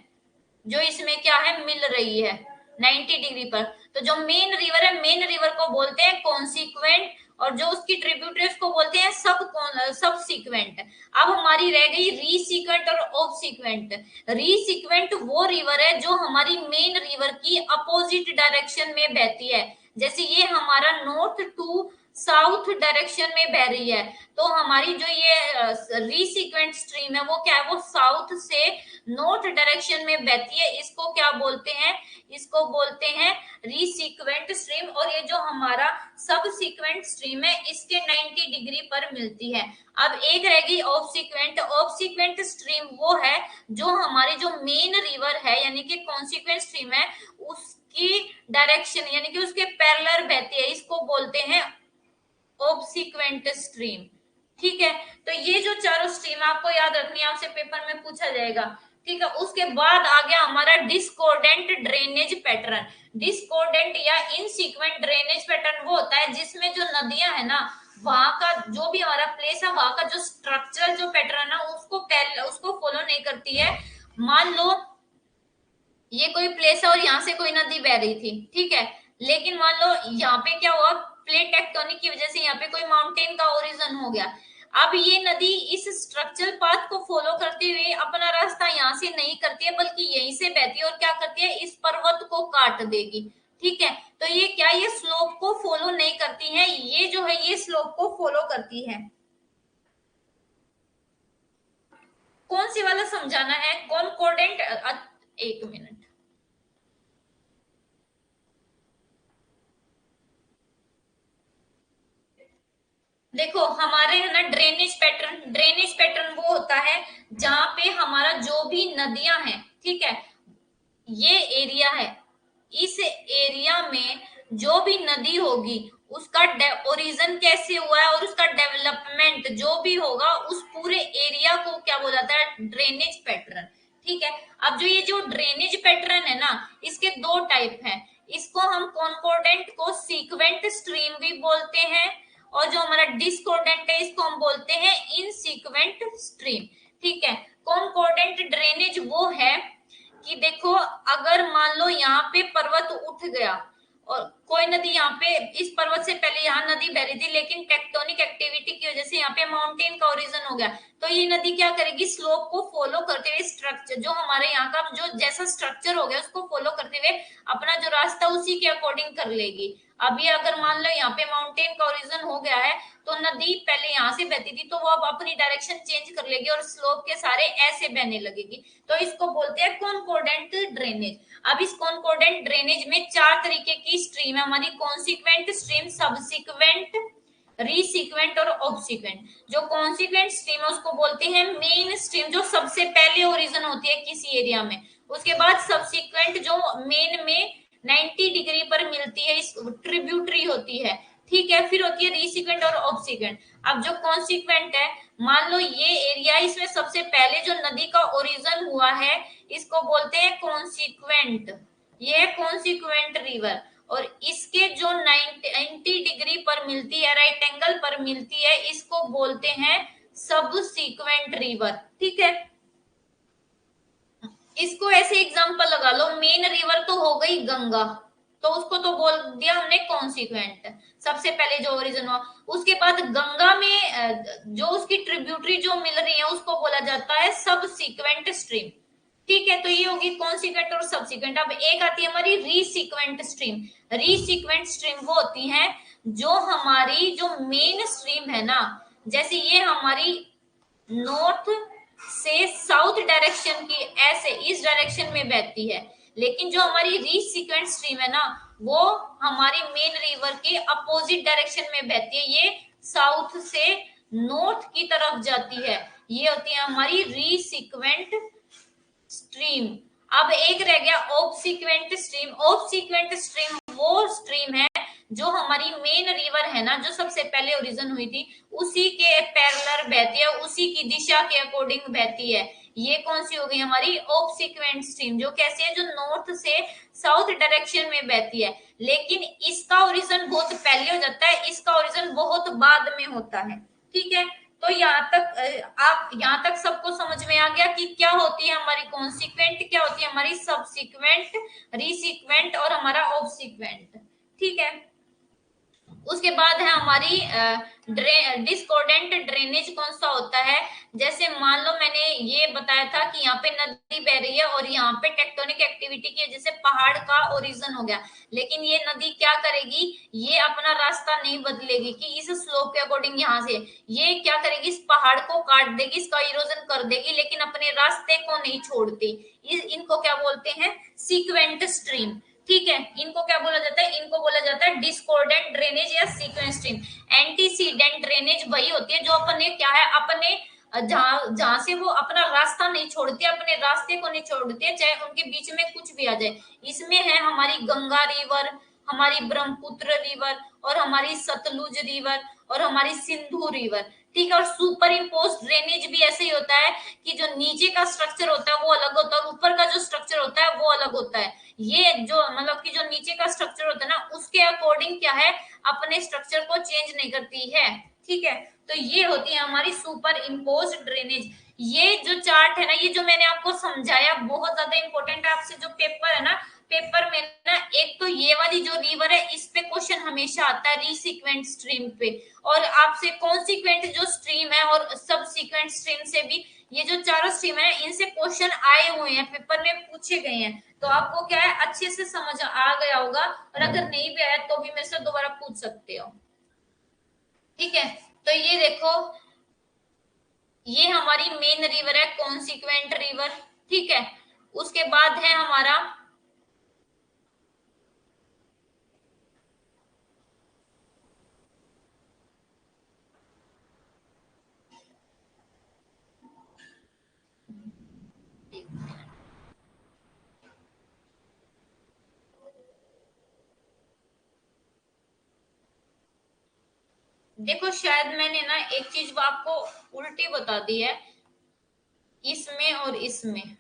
जो इसमें क्या है, मिल रही है 90 डिग्री पर। तो जो मेन रिवर है, मेन रिवर को बोलते हैं कॉन्सिक्वेंट, और जो उसकी ट्रिब्यूटरी उसको बोलते हैं सब सीक्वेंट। अब हमारी रह गई रीसीक्वेंट और ऑफ सीक्वेंट। रीसीक्वेंट वो रिवर है जो हमारी मेन रिवर की अपोजिट डायरेक्शन में बहती है। जैसे ये हमारा नॉर्थ टू साउथ डायरेक्शन में बह रही है, तो हमारी जो ये रीसीक्वेंट स्ट्रीम है वो क्या है, वो साउथ से नॉर्थ डायरेक्शन में बहती है। इसको क्या बोलते हैं, इसको बोलते हैं रीसीक्वेंट स्ट्रीम। और ये जो हमारा सब सीक्वेंट स्ट्रीम है इसके 90 डिग्री पर मिलती है। अब एक रह गई obsequent. Obsequent stream वो है जो हमारी जो मेन रिवर है यानी कि कॉन्सिक्वेंट स्ट्रीम है उसकी डायरेक्शन यानी कि उसके पैरेलल बहती है, इसको बोलते हैं ऑब्सिक्वेंट स्ट्रीम। ठीक है, तो ये जो चारों स्ट्रीम आपको याद रखनी है, आपसे पेपर में पूछा जाएगा। ठीक है, उसके बाद आ गया हमारा डिस्कोर्डेंट ड्रेनेज पैटर्न। डिस्कोर्डेंट या इनसीक्वेंट ड्रेनेज पैटर्न वो होता है जिसमें जो नदियां है ना, वहां का जो भी हमारा प्लेस है वहां का जो स्ट्रक्चरल जो पैटर्न है उसको फॉलो नहीं करती है। मान लो ये कोई प्लेस है और यहाँ से कोई नदी बह रही थी, ठीक है, लेकिन मान लो यहाँ पे क्या हुआ, प्लेट टेक्टोनिक की वजह से यहाँ पे कोई माउंटेन का ओरिजिन हो गया। अब ये नदी इस स्ट्रक्चरल पाथ को फॉलो करते हुए अपना रास्ता यहाँ से नहीं करती है बल्कि यहीं से बहती है और क्या करती है, इस पर्वत को काट देगी। ठीक है, तो ये क्या, ये स्लोप को फॉलो नहीं करती है, ये जो है ये स्लोप को फॉलो करती है। कौन सी वाला समझाना है, कॉन्कोर्डेंट, एक मिनट, देखो हमारे है ना ड्रेनेज पैटर्न। ड्रेनेज पैटर्न वो होता है जहां पे हमारा जो भी नदियां हैं, ठीक है, ये एरिया है, इस एरिया में जो भी नदी होगी उसका ओरिजिन कैसे हुआ है और उसका डेवलपमेंट जो भी होगा उस पूरे एरिया को क्या बोला जाता है, ड्रेनेज पैटर्न। ठीक है, अब जो ये जो ड्रेनेज पैटर्न है ना, इसके दो टाइप हैं। इसको हम कॉन्कोर्डेंट को सीक्वेंट स्ट्रीम भी बोलते हैं, और जो हमारा डिस्कोर्डेंट है इसको हम बोलते हैं इनसीक्वेंट स्ट्रीम। ठीक है, कॉन्कोर्डेंट ड्रेनेज वो है कि देखो अगर मान लो यहाँ पे पर्वत उठ गया और कोई नदी यहाँ पे, इस पर्वत से पहले यहाँ नदी बह रही थी लेकिन टेक्टोनिक एक्टिविटी की वजह से यहाँ पे माउंटेन का ओरिजिन हो गया, तो ये नदी क्या करेगी, स्लोप को फॉलो करते हुए स्ट्रक्चर जो हमारे यहाँ का जो जैसा स्ट्रक्चर हो गया उसको फॉलो करते हुए अपना जो रास्ता उसी के अकॉर्डिंग कर लेगी। अभी अगर मान लो यहाँ पे माउंटेन का ओरिजिन हो गया है तो नदी पहले यहाँ से बहती थी तो वो अब अपनी डायरेक्शन चेंज कर लेगी और स्लोप के सारे ऐसे बहने लगेगी, तो इसको बोलते हैं कॉन्कोर्डेंट ड्रेनेज। अब इस कॉन्कोर्डेंट ड्रेनेज में चार तरीके की स्ट्रीम है हमारी, कॉन्सिक्वेंट स्ट्रीम, सबसिक्वेंट, रीसीक्वेंट और ऑब्सिक्वेंट। जो कॉन्सिक्वेंट स्ट्रीम है उसको बोलते हैं मेन स्ट्रीम, जो सबसे पहले ओरिजिन होती है किसी एरिया में। उसके बाद सबसिक्वेंट जो मेन में 90 डिग्री पर मिलती है, इस ट्रिब्यूटरी होती है। ठीक है, फिर होती है रीसीक्वेंट और ऑब्सिक्वेंट। अब जो कॉन्सिक्वेंट है, मान लो ये एरिया, इसमें सबसे पहले जो नदी का ओरिजिन हुआ है इसको बोलते हैं कॉन्सिक्वेंट, ये है कॉन्सिक्वेंट रिवर। और इसके जो 90 डिग्री पर मिलती है, राइट एंगल पर मिलती है, इसको बोलते हैं सब सीक्वेंट रिवर। ठीक है, इसको ऐसे एग्जांपल लगा लो, मेन रिवर तो हो गई गंगा, तो उसको तो बोल दिया हमने कॉन्सिक्वेंट, सबसे पहले जो ओरिजिन हुआ। उसके बाद गंगा में जो उसकी ट्रिब्यूटरी जो मिल रही है उसको बोला जाता है सब सीक्वेंट स्ट्रीम। ठीक है, तो ये होगी कॉन्सिक्वेंट और सबसिक्वेंट। अब एक आती है हमारी रीसीक्वेंट स्ट्रीम। रीसीक्वेंट स्ट्रीम वो होती है जो हमारी जो मेन स्ट्रीम है ना, जैसे ये हमारी नॉर्थ से साउथ डायरेक्शन की ऐसे इस डायरेक्शन में बहती है, लेकिन जो हमारी रीसीक्वेंट स्ट्रीम है ना वो हमारी मेन रिवर के अपोजिट डायरेक्शन में बहती है, ये साउथ से नॉर्थ की तरफ जाती है, ये होती है हमारी रीसीक्वेंट स्ट्रीम। अब एक रह गया ऑब्सीक्वेंट स्ट्रीम। ऑब्सीक्वेंट स्ट्रीम वो स्ट्रीम है जो हमारी मेन रिवर है ना, जो सबसे पहले ओरिजिन हुई थी, उसी के पैरेलल बहती है, उसी की दिशा के अकॉर्डिंग बहती है। ये कौन सी हो गई हमारी ऑब्सीक्वेंट स्ट्रीम, जो कैसी है, जो नॉर्थ से साउथ डायरेक्शन में बहती है। लेकिन इसका ओरिजिन बहुत पहले हो जाता है, इसका ओरिजिन बहुत बाद में होता है। ठीक है, तो यहाँ तक आप यहाँ तक सबको समझ में आ गया कि क्या होती है हमारी कॉन्सिक्वेंट, क्या होती है हमारी सबसिक्वेंट, रीसिक्वेंट और हमारा ऑब्सिक्वेंट। ठीक है, उसके बाद है हमारी डिस्कोर्डेंट ड्रेनेज कौन सा होता है। जैसे मान लो मैंने ये बताया था कि यहाँ पे नदी बह रही है और यहाँ पे टेक्टोनिक एक्टिविटी की वजह से पहाड़ का ओरिजिन हो गया, लेकिन ये नदी क्या करेगी, ये अपना रास्ता नहीं बदलेगी कि इस स्लोप के अकॉर्डिंग यहाँ से, ये क्या करेगी, इस पहाड़ को काट देगी, इसका इरोजन कर देगी, लेकिन अपने रास्ते को नहीं छोड़ती। इनको क्या बोलते हैं, सीक्वेंट स्ट्रीम। ठीक है, इनको क्या बोला जाता है, इनको बोला जाता है डिस्कोर्डेंट ड्रेनेज या सीक्वेंस स्ट्रीम। एंटीसीडेंट ड्रेनेज वही होती है जो अपने क्या है, अपने जहां से वो अपना रास्ता नहीं छोड़ती, अपने रास्ते को नहीं छोड़ती है, चाहे उनके बीच में कुछ भी आ जाए। इसमें है हमारी गंगा रिवर, हमारी ब्रह्मपुत्र रिवर और हमारी सतलुज रिवर और हमारी सिंधु रिवर। ठीक है, और सुपर इम्पोज ड्रेनेज भी ऐसे ही होता है कि जो नीचे का स्ट्रक्चर होता है वो अलग होता है और ऊपर का जो स्ट्रक्चर होता है वो अलग होता है। ये जो मतलब कि जो नीचे का स्ट्रक्चर होता है ना, उसके अकॉर्डिंग क्या है, अपने स्ट्रक्चर को चेंज नहीं करती है। ठीक है, तो ये होती है हमारी सुपर इम्पोज ड्रेनेज। ये जो चार्ट है ना, ये जो मैंने आपको समझाया बहुत ज्यादा इंपॉर्टेंट है। आपसे जो पेपर है ना, पेपर में ना एक तो ये वाली जो रिवर है इस पे क्वेश्चन हमेशा आता है, रीसीक्वेंट स्ट्रीम पे, और आपसे कॉन्सिक्वेंट जो स्ट्रीम है और सब सीक्वेंट स्ट्रीम से भी, ये जो चारों स्ट्रीम है इनसे क्वेश्चन आए हुए हैं, पेपर में पूछे गए हैं। तो आपको क्या है, अच्छे से समझ आ गया होगा, और अगर नहीं भी आया तो भी मेरे से दोबारा पूछ सकते हो। ठीक है, तो ये देखो, ये हमारी मेन रिवर है, कॉन्सिक्वेंट रिवर। ठीक है, उसके बाद है हमारा, देखो शायद मैंने ना एक चीज आपको उल्टी बता दी है, इसमें और इसमें,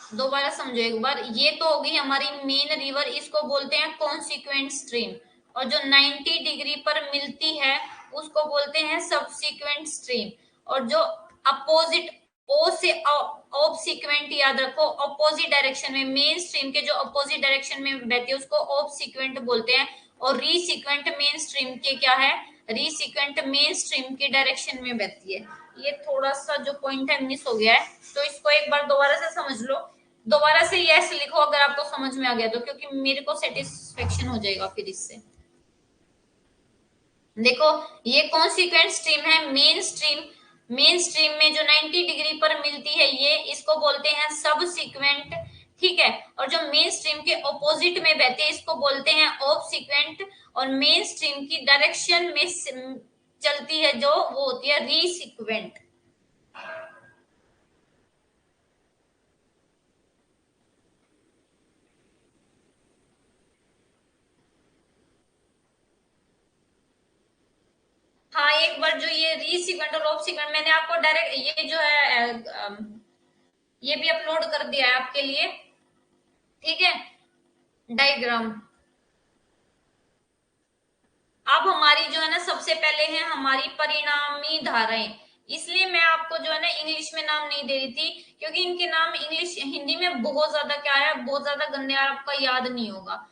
दोबारा समझो एक बार। ये तो होगी हमारी मेन रिवर, इसको बोलते हैं कॉन्सिक्वेंट स्ट्रीम, और जो 90 डिग्री पर मिलती है उसको बोलते हैं सबसीक्वेंट स्ट्रीम। और जो अपोजिट ओ से ऑब्सिक्वेंट, याद रखो अपोजिट डायरेक्शन में, मेन स्ट्रीम के जो अपोजिट डायरेक्शन में बहती है उसको ऑब्सिक्वेंट बोलते हैं। और रीसिक्वेंट मेन स्ट्रीम के क्या है, रीसिक्वेंट मेन स्ट्रीम के डायरेक्शन में बहती है। ये थोड़ा सा जो पॉइंट है मिस हो गया है, तो इसको एक बार दोबारा से समझ लो। दोबारा से यस लिखो अगर आपको समझ में आ गया तो, क्योंकि मेरे को सेटिस्फेक्शन हो जाएगा फिर इससे। देखो, ये कॉन्सिक्वेंट स्ट्रीम है, मेन स्ट्रीम, मेन स्ट्रीम में जो 90 डिग्री पर मिलती है ये, इसको बोलते हैं सब सीक्वेंट। ठीक है, और जो मेन स्ट्रीम के ऑपोजिट में बहते हैं इसको बोलते हैं ऑफ सीक्वेंट। और मेन स्ट्रीम की डायरेक्शन में चलती है जो, वो होती है रीसिक्वेंट। हाँ, एक बार जो ये रीसिक्वेंट और ऑफ सीक्वेंट मैंने आपको डायरेक्ट ये जो है ये भी अपलोड कर दिया है आपके लिए। ठीक है, डायग्राम। अब हमारी जो है ना, सबसे पहले है हमारी परिणामी धाराएं। इसलिए मैं आपको जो है ना इंग्लिश में नाम नहीं दे रही थी, क्योंकि इनके नाम इंग्लिश हिंदी में बहुत ज्यादा क्या है, बहुत ज्यादा गंदे, और आपका याद नहीं होगा।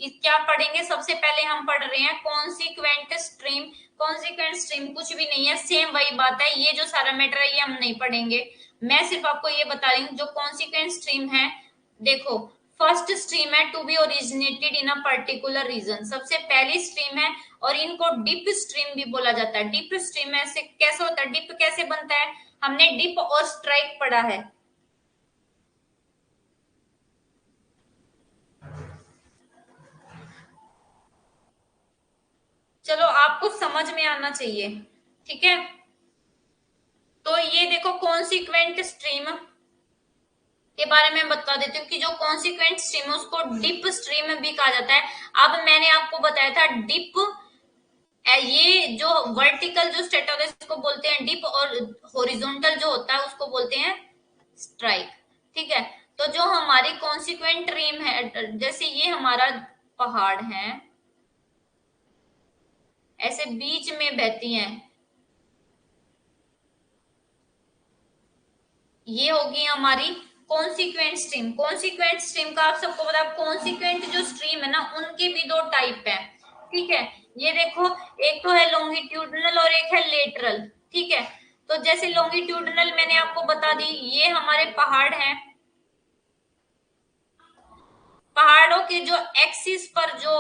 क्या पढ़ेंगे, सबसे पहले हम पढ़ रहे हैं कॉन्सिक्वेंट स्ट्रीम। कॉन्सिक्वेंट स्ट्रीम कुछ भी नहीं है, सेम वही बात है, ये जो सारा मैटर है ये हम नहीं पढ़ेंगे। मैं सिर्फ आपको ये बता रही हूँ जो कॉन्सिक्वेंट स्ट्रीम है। देखो, फर्स्ट स्ट्रीम है to be originated in a particular region, सबसे पहली स्ट्रीम है। और इनको डिप स्ट्रीम भी बोला जाता है। डिप स्ट्रीम ऐसे कैसे होता है, डिप कैसे बनता है, हमने डिप और स्ट्राइक पढ़ा है। चलो आपको समझ में आना चाहिए, ठीक है। तो ये देखो कॉन्सिक्वेंट स्ट्रीम के बारे में बता देती हूँ कि जो कॉन्सिक्वेंट स्ट्रीम है उसको डिप स्ट्रीम भी कहा जाता है। अब मैंने आपको बताया था डिप, ये जो वर्टिकल जो स्टेट होता है इसको बोलते हैं डिप, और हॉरिजॉन्टल जो होता है उसको बोलते हैं स्ट्राइक, ठीक है। तो जो हमारी कॉन्सिक्वेंट स्ट्रीम है, जैसे ये हमारा पहाड़ है, ऐसे बीच में बहती हैं, ये होगी हमारी कॉन्सिक्वेंट स्ट्रीम। कॉन्सिक्वेंट स्ट्रीम का आप सबको पता है, कॉन्सिक्वेंट जो स्ट्रीम है ना उनके भी दो टाइप है, ठीक है। ये देखो, एक तो है लॉन्गिट्यूडनल और एक है लेटरल, ठीक है। तो जैसे लॉन्गिट्यूडनल मैंने आपको बता दी, ये हमारे पहाड़ हैं, पहाड़ों के जो एक्सिस पर जो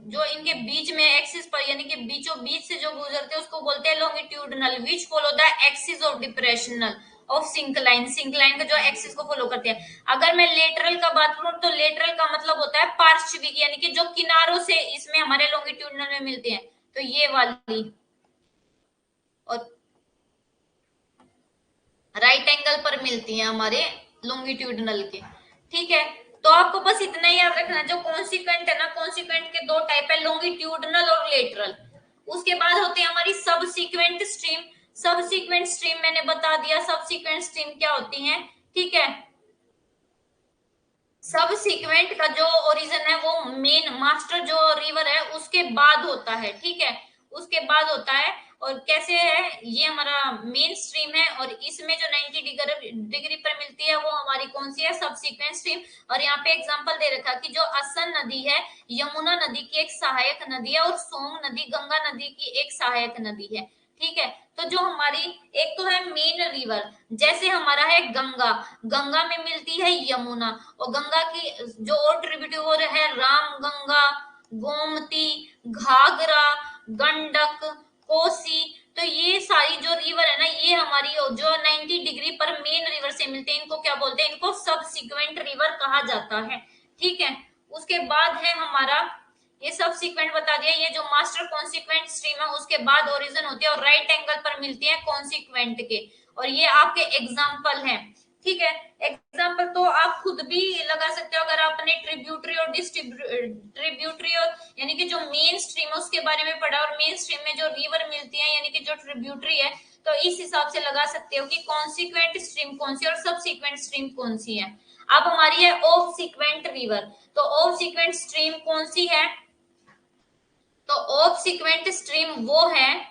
जो इनके बीच में एक्सिस पर यानी कि बीचों बीच से जो गुजरते हैं उसको बोलते हैं longitudinal, which follow the axis of depressional of syncline, syncline का जो एक्सिस को फॉलो करते हैं। अगर मैं लेटरल का बात करूं तो लेटरल का मतलब होता है पार्श्विक, यानी कि जो किनारों से इसमें हमारे लॉन्गिट्यूडनल में मिलते हैं, तो ये वाली और राइट एंगल पर मिलती हैं हमारे लॉन्गिट्यूडनल के, ठीक है। तो आपको बस इतना ही याद रखना, जो कॉन्सिक्वेंट है ना, कॉन्सिक्वेंट के दो टाइप है, लॉन्गिट्यूडनल और लेटरल। उसके बाद होती है हमारी सबसीक्वेंट स्ट्रीम। सबसीक्वेंट स्ट्रीम मैंने बता दिया, सबसीक्वेंट स्ट्रीम क्या होती है, ठीक है। सब सीक्वेंट का जो ओरिजिन है वो मेन मास्टर जो रिवर है उसके बाद होता है, ठीक है, उसके बाद होता है। और कैसे है, ये हमारा मेन स्ट्रीम है और इसमें जो 90 डिग्री पर मिलती है वो हमारी कौन सी है, सबसीक्वेंट स्ट्रीम। और यहाँ पे एग्जांपल दे रखा कि जो असन नदी है यमुना नदी की एक सहायक नदी है और सोंग नदी गंगा नदी की एक सहायक नदी है, ठीक है। तो जो हमारी एक तो है मेन रिवर, जैसे हमारा है गंगा, गंगा में मिलती है यमुना, और गंगा की जो और ट्रिब्यूटरी है राम गंगा, गोमती, घाघरा, गंडक, कोसी। तो ये सारी जो रिवर है ना ये हमारी जो 90 डिग्री पर मेन रिवर से मिलते हैं, इनको क्या बोलते हैं, इनको सब सिक्वेंट रिवर कहा जाता है, ठीक है। उसके बाद है हमारा ये सब सीक्वेंट बता दिया, ये जो मास्टर कॉन्सिक्वेंट स्ट्रीम है उसके बाद ओरिजिन होती है और राइट एंगल पर मिलती है कॉन्सिक्वेंट के, और ये आपके एग्जाम्पल हैं, ठीक है। एग्जाम्पल तो आप खुद भी लगा सकते हो अगर आपने ट्रिब्यूटरी और ट्रिब्यूटरी और यानी कि जो मेन स्ट्रीम है उसके बारे में पढ़ा और मेन स्ट्रीम में जो रिवर मिलती है यानी कि जो ट्रिब्यूटरी है, तो इस हिसाब से लगा सकते हो कि कॉन्सिक्वेंट स्ट्रीम कौन सी और सब सीक्वेंट स्ट्रीम कौन सी है। अब हमारी है ऑफ सीक्वेंट रिवर, तो ऑफ सीक्वेंट स्ट्रीम कौन सी है, तो ऑफ सीक्वेंट स्ट्रीम वो है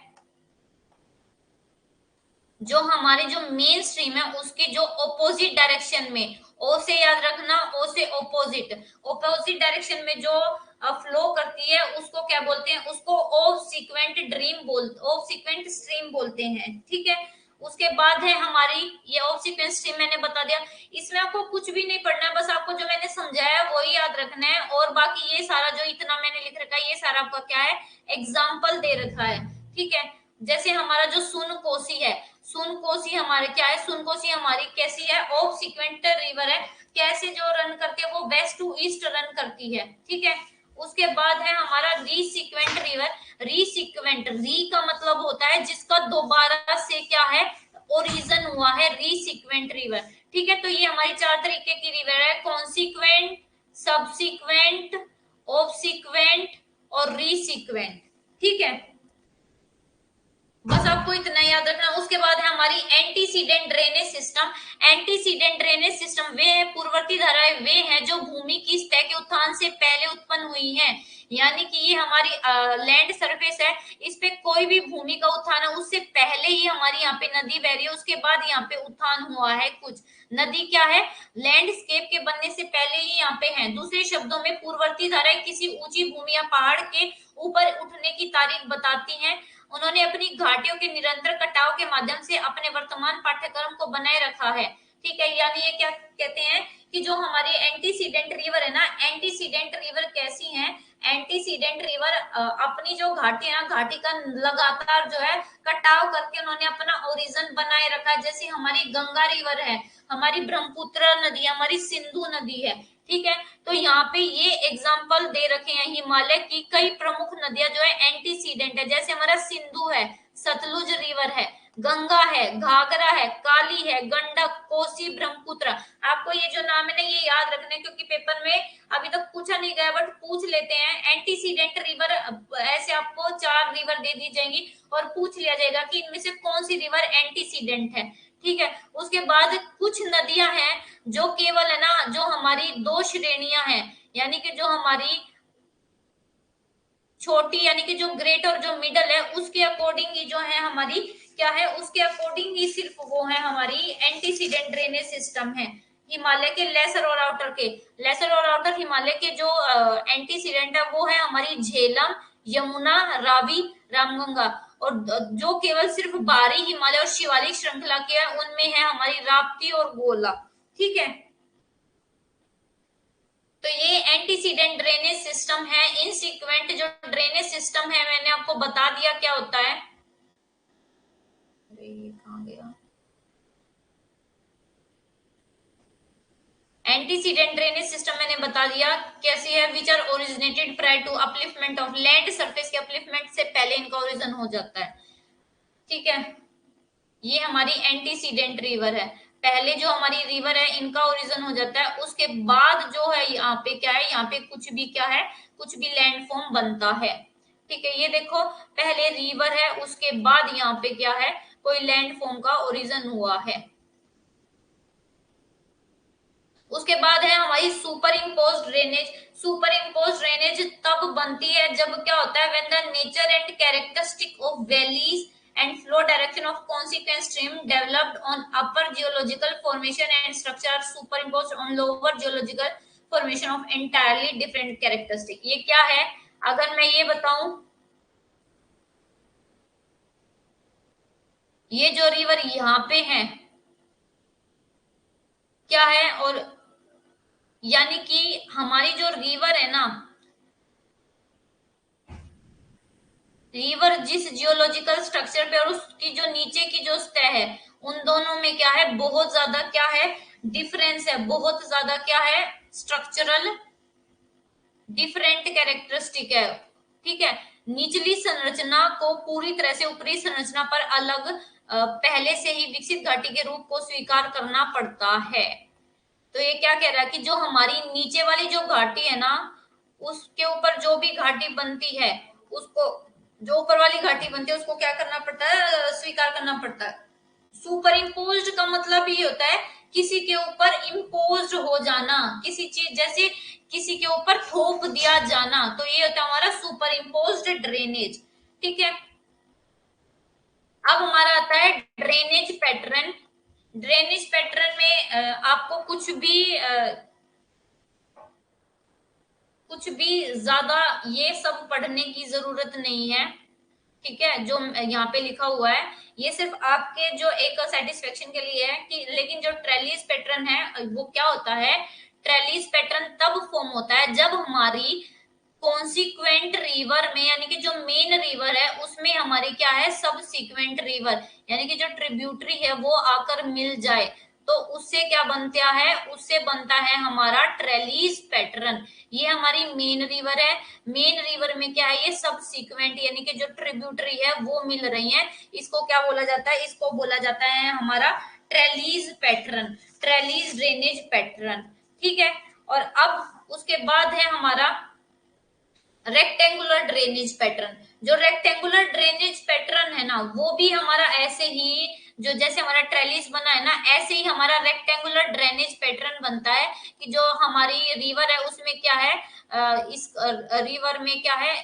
जो हमारे जो मेन स्ट्रीम है उसकी जो ऑपोजिट डायरेक्शन में, ओ से याद रखना, ओ से ऑपोजिट, ऑपोजिट डायरेक्शन में जो फ्लो करती है उसको क्या बोलते हैं, उसको ऑफ सीक्वेंट ड्रीम बोल ऑफ सीक्वेंट स्ट्रीम बोलते हैं, ठीक है। उसके बाद है हमारी ये ऑफ सीक्वेंट स्ट्रीम मैंने बता दिया, इसमें आपको कुछ भी नहीं पढ़ना है, बस आपको जो मैंने समझाया वही याद रखना है, और बाकी ये सारा जो इतना मैंने लिख रखा है ये सारा आपका क्या है, एग्जाम्पल दे रखा है, ठीक है। जैसे हमारा जो सुन कोसी है, सुन कोसी हमारे क्या है, सुन कोसी हमारी कैसी है, ऑफ सीक्वेंट रिवर है, कैसे जो रन करती है वो वेस्ट टू ईस्ट रन करती है, ठीक है। उसके बाद है हमारा रीसीक्वेंट रिवर, रीसीक्वेंट री का मतलब होता है जिसका दोबारा से क्या है ओरिजिन हुआ है, रीसीक्वेंट रिवर, ठीक है। तो ये हमारी चार तरीके की रिवर है, कॉन्सिक्वेंट, सबसीक्वेंट, ऑफ सीक्वेंट और रीसीक्वेंट, ठीक है। बस आपको इतना याद रखना। उसके बाद है हमारी antecedent drainage system. Antecedent drainage system वे है पूर्ववर्ती धाराएं वे हैं जो भूमि की सतह के उत्थान से पहले उत्पन्न हुई हैं, यानी कि ये हमारी लैंड सरफेस है, इस पे कोई भी भूमि का उत्थान है उससे पहले ही हमारी यहाँ पे नदी बह रही है, उसके बाद यहाँ पे उत्थान हुआ है कुछ। नदी क्या है, लैंडस्केप के बनने से पहले ही यहाँ पे है। दूसरे शब्दों में पूर्ववर्ती धाराएं किसी ऊंची भूमि या पहाड़ के ऊपर उठने की तारीख बताती हैं। उन्होंने अपनी घाटियों के निरंतर कटाव के माध्यम से अपने वर्तमान पाठ्यक्रम को बनाए रखा है, ठीक है। यानी ये क्या कहते हैं कि जो हमारी एंटीसीडेंट रिवर है ना, एंटीसीडेंट रिवर कैसी है, एंटीसीडेंट रिवर अपनी जो घाटी है ना, घाटी का लगातार जो है कटाव करके उन्होंने अपना ओरिजिन बनाए रखा है। जैसे हमारी गंगा रिवर है, हमारी ब्रह्मपुत्र नदी, हमारी सिंधु नदी है, ठीक है। तो यहाँ पे ये एग्जाम्पल दे रखे हैं हिमालय की कई प्रमुख नदियां जो है एंटीसीडेंट है, जैसे हमारा सिंधु है, सतलुज रिवर है, गंगा है, घाघरा है, काली है, गंडक, कोसी, ब्रह्मपुत्र। आपको ये जो नाम है ना ये याद रखने, क्योंकि पेपर में अभी तक पूछा नहीं गया बट पूछ लेते हैं। एंटीसीडेंट रिवर, ऐसे आपको 4 रिवर दे दी जाएंगी और पूछ लिया जाएगा कि इनमें से कौन सी रिवर एंटीसीडेंट है। ठीक है। उसके बाद कुछ नदियां हैं जो केवल है ना, जो हमारी 2 श्रेणियां हैं, यानी कि जो हमारी छोटी यानी कि जो ग्रेट और जो मिडल है उसके अकॉर्डिंग ही जो है हमारी क्या है, उसके अकॉर्डिंग ही सिर्फ वो है हमारी एंटीसीडेंट ड्रेनेज सिस्टम है। हिमालय के लेसर और आउटर के, लेसर और आउटर हिमालय के जो एंटीसीडेंट है वो है हमारी झेलम, यमुना, रावी, रामगंगा। और जो केवल सिर्फ बाहरी हिमालय और शिवालिक श्रृंखला के है उनमें है हमारी राप्ती और गोला। ठीक है। तो ये एंटीसीडेंट ड्रेनेज सिस्टम है। इनसिक्वेंट जो ड्रेनेज सिस्टम है मैंने आपको बता दिया क्या होता है। अरे ये कहाँ गया। एंटीसीडेंट ड्रेनेज सिस्टम मैंने बता दिया कैसी है, which are originated prior to upliftment of land surface के अपलिफ्टमेंट से पहले इनका ओरिजिन हो जाता है। ठीक है। ये हमारी एंटीसीडेंट रिवर है, पहले जो हमारी रिवर है इनका ओरिजिन हो जाता है, उसके बाद जो है यहाँ पे क्या है, यहाँ पे कुछ भी क्या है, कुछ भी लैंडफॉर्म बनता है। ठीक है। ये देखो पहले रिवर है उसके बाद यहाँ पे क्या है, कोई लैंडफॉर्म का ओरिजिन हुआ है। उसके बाद है हमारी super impose drainage. Super impose drainage तब बनती है जब क्या होता है, when the nature and characteristic of valleys and flow direction of consequent stream developed on upper geological formation and structure are superimposed on lower geological formation of entirely different characteristic। ये क्या है, अगर मैं ये बताऊं, ये जो रिवर यहाँ पे है क्या है, और यानी कि हमारी जो रिवर है ना, रिवर जिस जियोलॉजिकल स्ट्रक्चर पे और उसकी जो नीचे की जो सतह है उन दोनों में क्या है, बहुत ज्यादा क्या है, डिफरेंस है, बहुत ज्यादा क्या है, स्ट्रक्चरल डिफरेंट कैरेक्टरिस्टिक है। ठीक है। निचली संरचना को पूरी तरह से ऊपरी संरचना पर अलग पहले से ही विकसित घाटी के रूप को स्वीकार करना पड़ता है। तो ये क्या कह रहा है कि जो हमारी नीचे वाली जो घाटी है ना, उसके ऊपर जो भी घाटी बनती है उसको, जो ऊपर वाली घाटी बनती है उसको क्या करना पड़ता है, स्वीकार करना पड़ता है। सुपर इम्पोज का मतलब ये होता है किसी के ऊपर इम्पोज हो जाना, किसी चीज जैसे किसी के ऊपर थोप दिया जाना, तो ये होता है हमारा सुपर इम्पोज ड्रेनेज। ठीक है। अब हमारा आता है ड्रेनेज पैटर्न। ड्रेनेज पैटर्न में आपको कुछ भी ज्यादा ये सब पढ़ने की जरूरत नहीं है। ठीक है। जो यहाँ पे लिखा हुआ है ये सिर्फ आपके जो एक सेटिस्फेक्शन के लिए है कि, लेकिन जो ट्रेलिस पैटर्न है वो क्या होता है, ट्रेलिस पैटर्न तब फॉर्म होता है जब हमारी कॉन्सिक्वेंट रिवर में, यानी कि जो मेन रिवर है उसमें हमारी क्या है, सब सीक्वेंट रिवर यानी कि जो ट्रिब्यूटरी है वो आकर मिल जाए, तो उससे क्या बनता है, उससे बनता है हमारा ट्रेलिस पैटर्न। ये हमारी मेन रिवर है, मेन रिवर में क्या है, ये सब सीक्वेंट यानी कि जो ट्रिब्यूटरी है वो मिल रही है, इसको क्या बोला जाता है, इसको बोला जाता है हमारा trellis pattern, trellis drainage pattern. ठीक है। और अब उसके बाद है हमारा रेक्टेंगुलर ड्रेनेज पैटर्न। जो रेक्टेंगुलर ड्रेनेज पैटर्न है ना वो भी हमारा ऐसे ही, जो जैसे हमारा ट्रेलिस बना है ना ऐसे ही हमारा रेक्टेंगुलर ड्रेनेज पैटर्न बनता है कि जो हमारी रिवर है उसमें क्या है, इस रिवर में क्या है,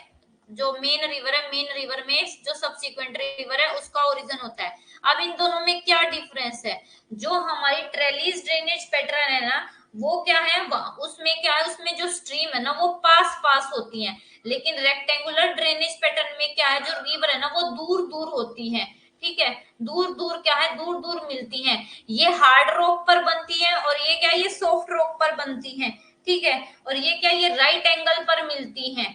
जो मेन रिवर है, मेन रिवर में जो सबसिक्वेंट रिवर है उसका ओरिजिन होता है। अब इन दोनों में क्या डिफरेंस है, जो हमारी ट्रेलिस ड्रेनेज पैटर्न है ना वो क्या है, उसमें क्या है, उसमें जो स्ट्रीम है ना वो पास पास होती है, लेकिन रेक्टेंगुलर ड्रेनेज पैटर्न में क्या है, जो रिवर है ना वो दूर दूर होती है। ठीक है। दूर दूर क्या है, दूर दूर मिलती हैं। ये हार्ड रॉक पर बनती है और ये क्या है, ये सॉफ्ट रॉक पर बनती है। ठीक है। और ये क्या, ये राइट एंगल पर मिलती हैं।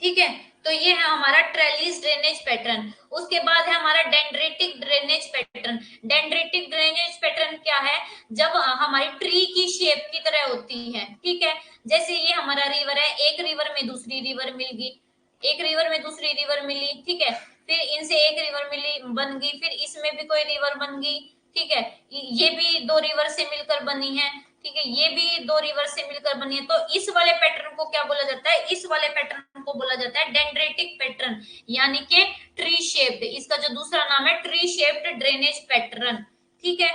ठीक है। तो ये है हमारा ट्रेलिस ड्रेनेज पैटर्न। उसके बाद है हमारा dendritic drainage pattern. Dendritic drainage pattern क्या है, जब हमारी ट्री की शेप की तरह होती है, ठीक है। जैसे ये हमारा रिवर है, एक रिवर में दूसरी रिवर मिल गई, एक रिवर में दूसरी रिवर मिली, ठीक है। फिर इनसे एक रिवर मिली बन गई, फिर इसमें भी कोई रिवर बन गई, ठीक है। ये भी दो रिवर से मिलकर बनी है, ठीक है। ये भी दो रिवर से मिलकर बनी है। तो इस वाले पैटर्न को क्या बोला जाता है, इस वाले पैटर्न को बोला जाता है डेंड्रेटिक पैटर्न, यानी कि ट्री शेप्ड। इसका जो दूसरा नाम है ट्री शेप्ड ड्रेनेज पैटर्न, ठीक है।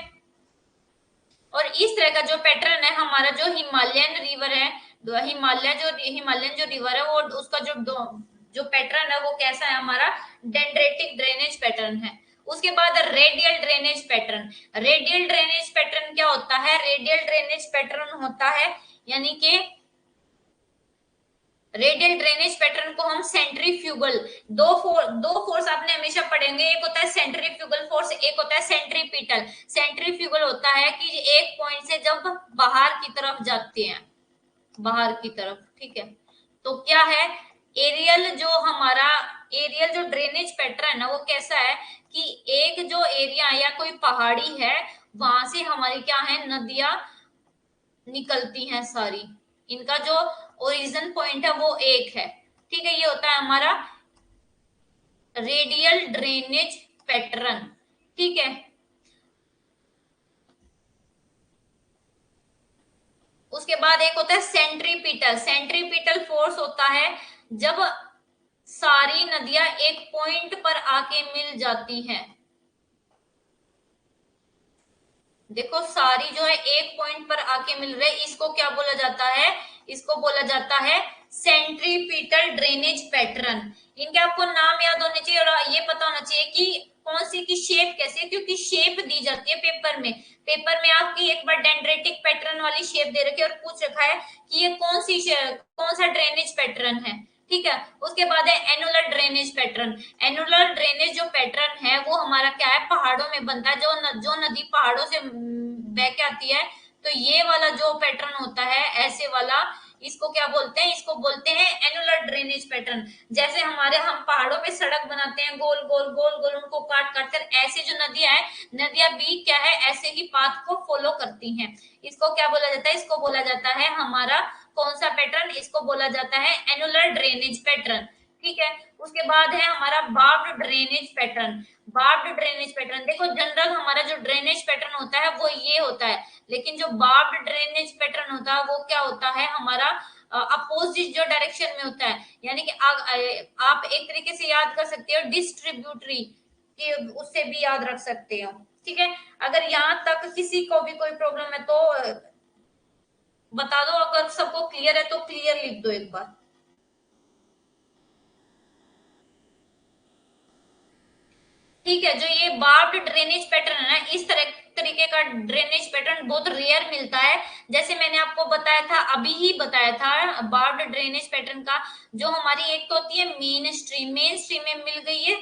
और इस तरह का जो पैटर्न है हमारा, जो हिमालयन रिवर है, हिमालयन जो रिवर है वो उसका जो पैटर्न है वो कैसा है हमारा, डेंड्रेटिक ड्रेनेज पैटर्न है। उसके बाद radial drainage pattern. Radial drainage pattern क्या होता है, रेडियल ड्रेनेज पैटर्न होता है यानी कि रेडियल ड्रेनेज पैटर्न को हम सेंट्रीफ्यूगल, दो फोर्स आपने हमेशा पढ़ेंगे, एक होता है सेंट्रीफ्यूगल फोर्स, एक होता है सेंट्रीपिटल। सेंट्रीफ्यूगल होता है कि एक पॉइंट से जब बाहर की तरफ जाते हैं, बाहर की तरफ, ठीक है। तो क्या है, एरियल जो हमारा एरियल जो ड्रेनेज पैटर्न है वो कैसा है कि एक जो एरिया या कोई पहाड़ी है वहां से हमारी क्या है, नदियां निकलती हैं सारी, इनका जो ओरिजिन पॉइंट है वो एक है, ठीक है। ये होता है हमारा रेडियल ड्रेनेज पैटर्न, ठीक है। उसके बाद एक होता है सेंट्रीपिटल। सेंट्रीपिटल फोर्स होता है जब सारी नदियां एक पॉइंट पर आके मिल जाती हैं। देखो सारी जो है एक पॉइंट पर आके मिल रहे, इसको क्या बोला जाता है, इसको बोला जाता है सेंट्रीपिटल ड्रेनेज पैटर्न। इनके आपको नाम याद होने चाहिए और ये पता होना चाहिए कि कौन सी की शेप कैसी है, क्योंकि शेप दी जाती है पेपर में। पेपर में आपकी एक बार डेंड्रेटिक पैटर्न वाली शेप दे रखी है और पूछ रखा है कि ये कौन सा ड्रेनेज पैटर्न है, ठीक है। उसके बाद है annular drainage pattern. Annular drainage जो पैटर्न है वो हमारा क्या है, पहाड़ों में बनता है, जो नदी पहाड़ों से बह के आती है। तो ये वाला जो पैटर्न होता है ऐसे वाला, इसको क्या बोलते हैं, इसको बोलते हैं एनुलर ड्रेनेज पैटर्न। जैसे हम पहाड़ों पे सड़क बनाते हैं गोल गोल गोल गोल, उनको काट काट कर, ऐसे जो नदियां है, नदियां भी क्या है ऐसे ही पाथ को फॉलो करती हैं। इसको क्या बोला जाता है, इसको बोला जाता है हमारा कौन सा पैटर्न, इसको बोला जाता है एनुलर ड्रेनेज पैटर्न, ठीक है। उसके बाद है हमारा barbed drainage pattern. Barbed drainage pattern, देखो जनरल हमारा जो ड्रेनेज पैटर्न होता है वो ये होता है, लेकिन जो बार्ब्ड ड्रेनेज पैटर्न होता है वो क्या होता है हमारा, अपोजिट जो डायरेक्शन में होता है। यानी कि आप एक तरीके से याद कर सकते हो डिस्ट्रीब्यूटरी कि उससे भी याद रख सकते हो, ठीक है। अगर यहाँ तक किसी को भी कोई प्रॉब्लम है तो बता दो, अगर सबको क्लियर है तो क्लियर लिख दो एक बार। ठीक है, जो ये बार्ब्ड ड्रेनेज पैटर्न है ना, इस तरीके का ड्रेनेज पैटर्न बहुत रेयर मिलता है। जैसे मैंने आपको बताया था, अभी ही बताया था बार्ब्ड ड्रेनेज पैटर्न का, जो हमारी एक तो होती है मेन स्ट्रीम में मिल गई है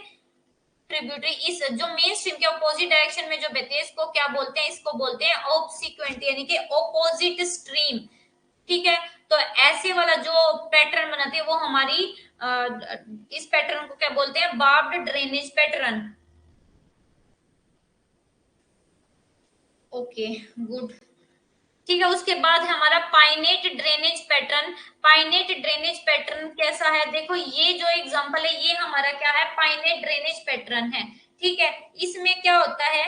ट्रिब्यूटरी, इस जो मेन स्ट्रीम के ऑपोजिट डायरेक्शन में जो बहती है इसको क्या बोलते हैं, इसको बोलते हैं ऑब्सिक्वेंट, यानी कि ऑपोजिट स्ट्रीम, ठीक है। तो ऐसे वाला जो पैटर्न बनाती है वो हमारी इस पैटर्न को क्या बोलते हैं, barbed drainage pattern. Okay, good, ठीक है। उसके बाद है हमारा पाइनेट ड्रेनेज पैटर्न। पाइनेट ड्रेनेज पैटर्न कैसा है, देखो ये जो एग्जांपल है ये हमारा क्या है, पाइनेट ड्रेनेज पैटर्न है, ठीक है। इसमें क्या होता है,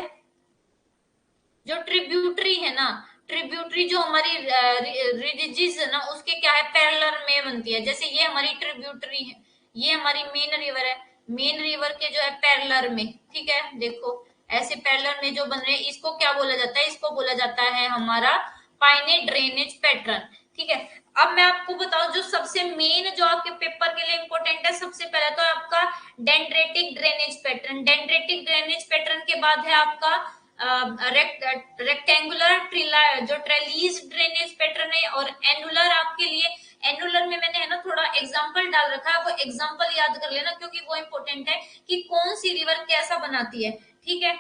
जो ट्रिब्यूटरी है ना, ट्रिब्यूटरी जो हमारी रिजिज है ना, उसके क्या है पैरेलल में बनती है। जैसे ये हमारी ट्रिब्यूटरी है, ये हमारी मेन रिवर है, मेन रिवर के जो है पैरेलल में, ठीक है। देखो ऐसे पैरेलल में जो बन रहे हैं इसको क्या बोला जाता है, इसको बोला जाता है हमारा पाइनेट ड्रेनेज पैटर्न, ठीक है। अब मैं आपको बताऊं जो सबसे मेन जो आपके पेपर के लिए इंपॉर्टेंट है, सबसे पहले तो आपका dendritic drainage pattern. Dendritic drainage pattern के बाद है आपका रेक्टेंगुलर जो ट्रेलीज ड्रेनेज पैटर्न है, और एनुलर आपके लिए, एनुलर में मैंने है ना थोड़ा एग्जांपल डाल रखा है, वो एग्जांपल याद कर लेना क्योंकि वो इंपॉर्टेंट है कि कौन सी रिवर कैसा बनाती है, ठीक है।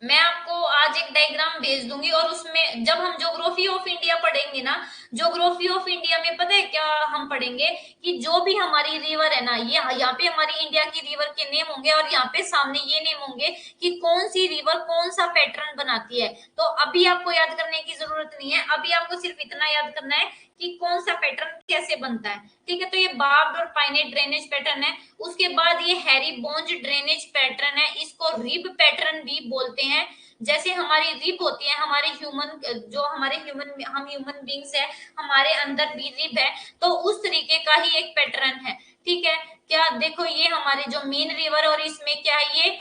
मैं आपको आज एक डायग्राम भेज दूंगी, और उसमें जब हम ज्योग्राफी ऑफ इंडिया पढ़ेंगे ना, ज्योग्राफी ऑफ इंडिया में पता है क्या हम पढ़ेंगे, कि जो भी हमारी रिवर है ना, ये यहाँ पे हमारी इंडिया की रिवर के नेम होंगे, और यहाँ पे सामने ये नेम होंगे कि कौन सी रिवर कौन सा पैटर्न बनाती है। तो अभी आपको याद करने की जरूरत नहीं है, अभी आपको सिर्फ इतना याद करना है कि कौन सा पैटर्न कैसे बनता है। ठीक है, तो ये बार्ब्ड और पाइनेट ड्रेनेज पैटर्न है। उसके बाद ये हैरी बोंज ड्रेनेज पैटर्न है, इसको रिब पैटर्न भी बोलते हैं। जैसे हमारी रिब होती है, हमारे ह्यूमन जो हमारे ह्यूमन हम ह्यूमन बींग्स है, हमारे अंदर भी रिब है, तो उस तरीके का ही एक पैटर्न है। ठीक है, क्या देखो ये हमारे जो मेन रिवर, और इसमें क्या है ये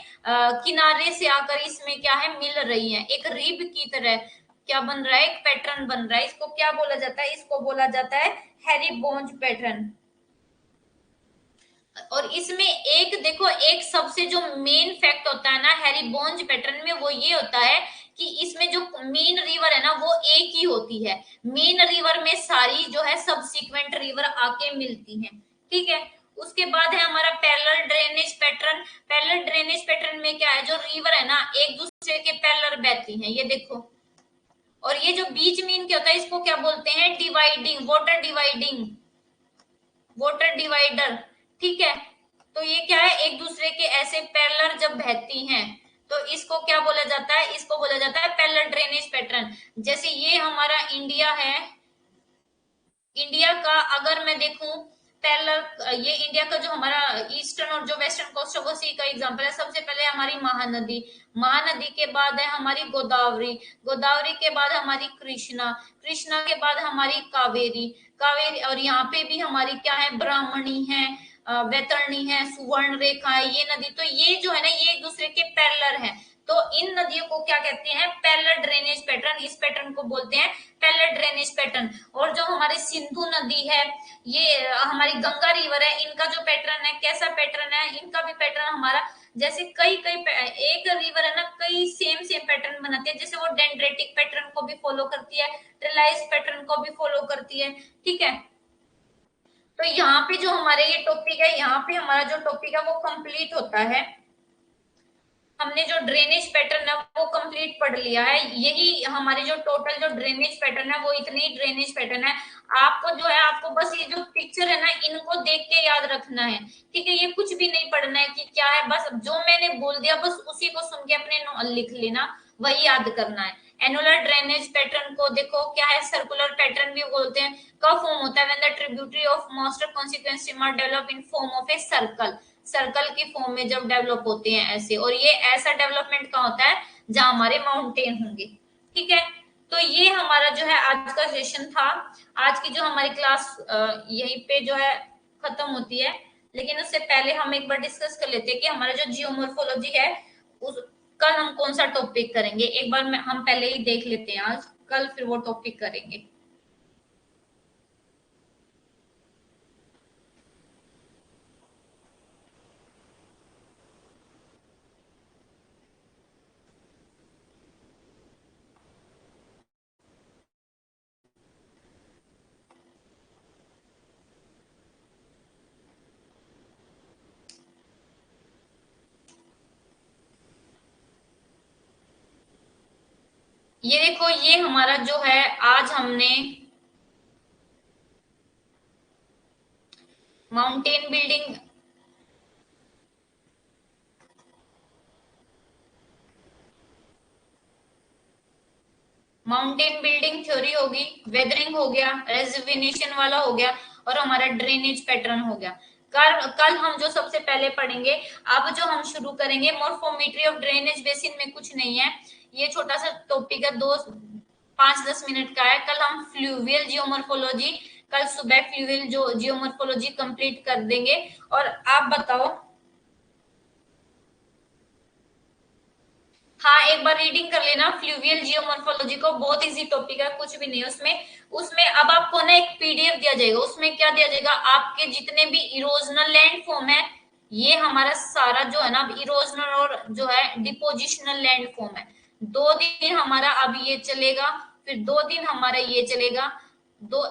किनारे से आकर इसमें क्या है मिल रही है, एक रिब की तरह क्या बन रहा है, एक पैटर्न बन रहा है। इसको क्या बोला जाता है, इसको बोला जाता है हैरी बोंज पैटर्न। और इसमें एक देखो, एक सबसे जो मेन फैक्ट होता है ना हैरी बोंज पैटर्न में, वो ये होता है कि इसमें जो मेन रिवर है ना वो एक ही होती है। मेन रिवर में सारी जो है सबसिक्वेंट रिवर आके मिलती हैं। ठीक है, उसके बाद है हमारा parallel drainage pattern. Parallel drainage pattern में क्या है, जो रिवर है ना एक दूसरे के पैरेलल बहती हैं, ये देखो। और ये जो बीच में इनके होता है, इसको क्या बोलते हैं, dividing, water dividing, water divider. ठीक है, तो ये क्या है, एक दूसरे के ऐसे पैरेलल जब बहती हैं, तो इसको क्या बोला जाता है, इसको बोला जाता है पैरेलल ड्रेनेज पैटर्न। जैसे ये हमारा इंडिया है, इंडिया का अगर मैं देखूं पैरेलल, ये इंडिया का जो हमारा ईस्टर्न और जो वेस्टर्न कोस्ट ऑफ सी का एग्जांपल है। सबसे पहले हमारी महानदी, महानदी के बाद है हमारी गोदावरी, गोदावरी के बाद हमारी कृष्णा, कृष्णा के बाद हमारी कावेरी, कावेरी, और यहाँ पे भी हमारी क्या है, ब्राह्मणी है, वैतरणी है, सुवर्ण रेखा है, ये नदी। तो ये जो है ना ये एक दूसरे के पैरेलल है। तो इन नदियों को क्या कहते हैं, पैरेलल ड्रेनेज पैटर्न, इस पैटर्न को बोलते हैं पैरेलल ड्रेनेज पैटर्न। और जो हमारी सिंधु नदी है, ये हमारी गंगा रिवर है, इनका जो पैटर्न है कैसा पैटर्न है, इनका भी पैटर्न हमारा जैसे कई कई एक रिवर है ना कई सेम सेम पैटर्न बनाती है। जैसे वो डेंड्रेटिक पैटर्न को भी फॉलो करती है, ट्रिलाइज पैटर्न को भी फॉलो करती है। ठीक है, तो यहाँ पे जो हमारे ये टॉपिक है, यहाँ पे हमारा जो टॉपिक है वो कंप्लीट होता है। हमने जो ड्रेनेज पैटर्न है वो कंप्लीट पढ़ लिया है। यही हमारे जो टोटल जो ड्रेनेज पैटर्न है वो इतने ही ड्रेनेज पैटर्न है। आपको जो है, आपको बस ये जो पिक्चर है ना इनको देख के याद रखना है। ठीक है, ये कुछ भी नहीं पढ़ना है कि क्या है, बस जो मैंने बोल दिया बस उसी को सुन के अपने लिख लेना, वही याद करना है। एनुलर ड्रेनेज पैटर्न को देखो क्या है, सर्कुलर पैटर्न भी बोलते हैं। कब फॉर्म होता है, when the tributary of most consequent stream are develop in form of a circle, circle की फॉर्म में जब डेवलप होते हैं ऐसे। और ये ऐसा डेवलपमेंट का होता है जहां हमारे माउंटेन होंगे। ठीक है, तो ये हमारा जो है आज का सेशन था। आज की जो हमारी क्लास यहीं पे जो है खत्म होती है। लेकिन उससे पहले हम एक बार डिस्कस कर लेते हैं कि हमारा जो जियोमोर्फोलॉजी है उस कल हम कौन सा टॉपिक करेंगे। एक बार हम पहले ही देख लेते हैं, आज कल फिर वो टॉपिक करेंगे। ये देखो, ये हमारा जो है आज हमने mountain building, mountain building theory होगी, वेदरिंग हो गया, रेजिविनेशन वाला हो गया, और हमारा ड्रेनेज पैटर्न हो गया। कल हम जो सबसे पहले पढ़ेंगे, अब जो हम शुरू करेंगे मॉर्फोमेट्री ऑफ ड्रेनेज बेसिन में कुछ नहीं है, ये छोटा सा टॉपिक है, 2 5 10 मिनट का है। कल हम फ्लूवियल जियोमोर्फोलॉजी, कल सुबह फ्लूवियल जो जियोमोर्फोलॉजी कंप्लीट कर देंगे। और आप बताओ, हाँ एक बार रीडिंग कर लेना फ्लूवियल जियोमॉर्फोलॉजी को, बहुत इजी टॉपिक है, कुछ भी नहीं है उसमें। उसमें अब आपको ना एक पीडीएफ दिया जाएगा, उसमें क्या दिया जाएगा, आपके जितने भी इरोजनल लैंड फॉर्म है, ये हमारा सारा जो है ना अब इरोजनल और जो है डिपोजिशनल लैंड फॉर्म है। 2 दिन हमारा अब ये चलेगा, फिर 2 दिन हमारा ये चलेगा,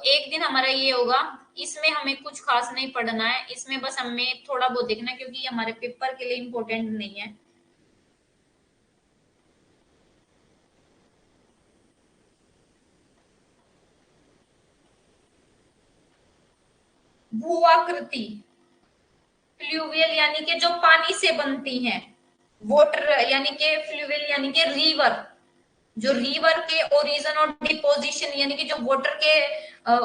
एक दिन हमारा ये होगा। इसमें हमें कुछ खास नहीं पढ़ना है, इसमें बस हमें थोड़ा बहुत देखना है, क्योंकि ये हमारे पेपर के लिए इम्पोर्टेंट नहीं है। भूआकृति, फ्लूवियल यानी कि जो पानी से बनती हैं, वाटर यानी कि फ्लूवियल यानी कि रिवर, जो रिवर के ओरिजिन और डिपोजिशन यानी कि जो वाटर के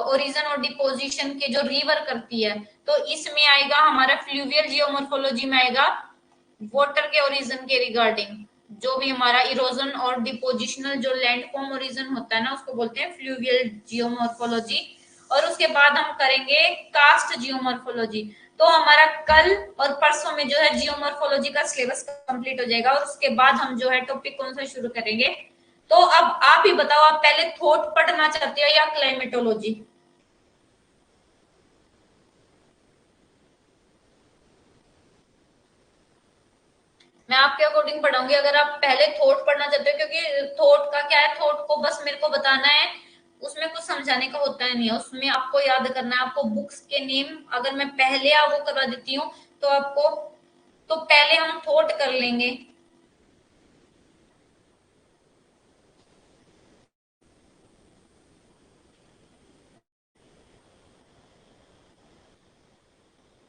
ओरिजिन और डिपोजिशन के जो रिवर करती है, तो इसमें आएगा हमारा फ्लूवियल जियोमॉर्फोलॉजी में आएगा वाटर के ओरिजिन के रिगार्डिंग, जो भी हमारा इरोजन और डिपोजिशनल जो लैंडफॉर्म ओरिजिन होता है ना, उसको बोलते हैं फ्लूवियल जियोमॉर्फोलॉजी। और उसके बाद हम करेंगे कास्ट जियोमॉर्फोलॉजी। तो हमारा कल और परसों में जो है जियोमॉर्फोलॉजी का सिलेबस कंप्लीट हो जाएगा, और उसके बाद हम जो है टॉपिक कौन सा शुरू करेंगे। तो अब आप ही बताओ, आप पहले थॉट पढ़ना चाहते हो या क्लाइमेटोलॉजी? मैं आपके अकॉर्डिंग पढ़ाऊंगी। अगर आप पहले थॉट पढ़ना चाहते हो, क्योंकि थॉट का क्या है, थॉट को बस मेरे को बताना है, उसमें कुछ समझाने का होता है नहीं है, उसमें आपको याद करना है। आपको बुक्स के नेम अगर मैं पहले आप वो करवा देती हूँ तो आपको, तो पहले हम थॉट कर लेंगे।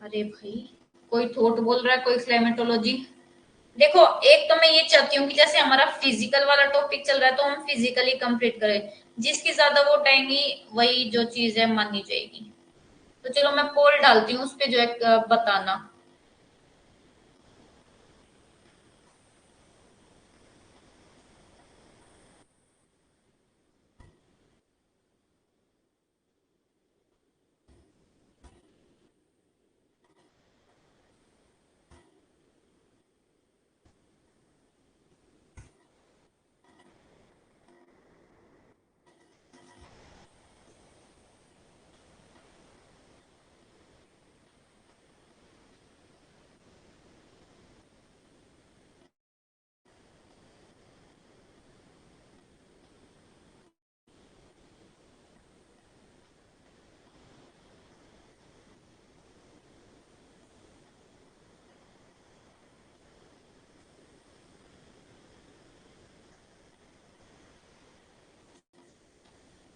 अरे भाई, कोई थॉट बोल रहा है, कोई क्लाइमेटोलॉजी। देखो, एक तो मैं ये चाहती हूँ कि जैसे हमारा फिजिकल वाला टॉपिक चल रहा है तो हम फिजिकली कंप्लीट करें, जिसकी ज्यादा वोट आएंगी वही जो चीज है मानी जाएगी। तो चलो मैं पोल डालती हूँ, उस पे जो है बताना।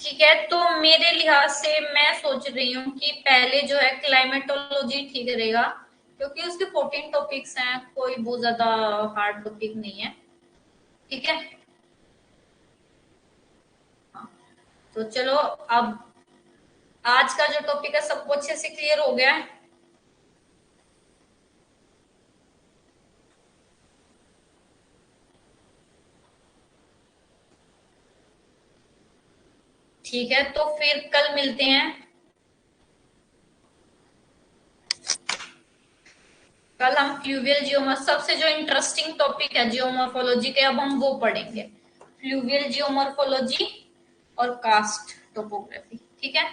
ठीक है, तो मेरे लिहाज से मैं सोच रही हूँ कि पहले जो है क्लाइमेटोलॉजी ठीक रहेगा, क्योंकि उसके 14 टॉपिक्स हैं, कोई बहुत ज्यादा हार्ड टॉपिक नहीं है। ठीक है। हाँ, तो चलो, अब आज का जो टॉपिक है सबको अच्छे से क्लियर हो गया है। ठीक है, तो फिर कल मिलते हैं। कल हम फ्लूवियल जियोमॉर्फ, सबसे जो इंटरेस्टिंग टॉपिक है जियोमॉर्फोलॉजी के, अब हम वो पढ़ेंगे, फ्लूवियल जियोमॉर्फोलॉजी और कास्ट टोपोग्राफी। ठीक है।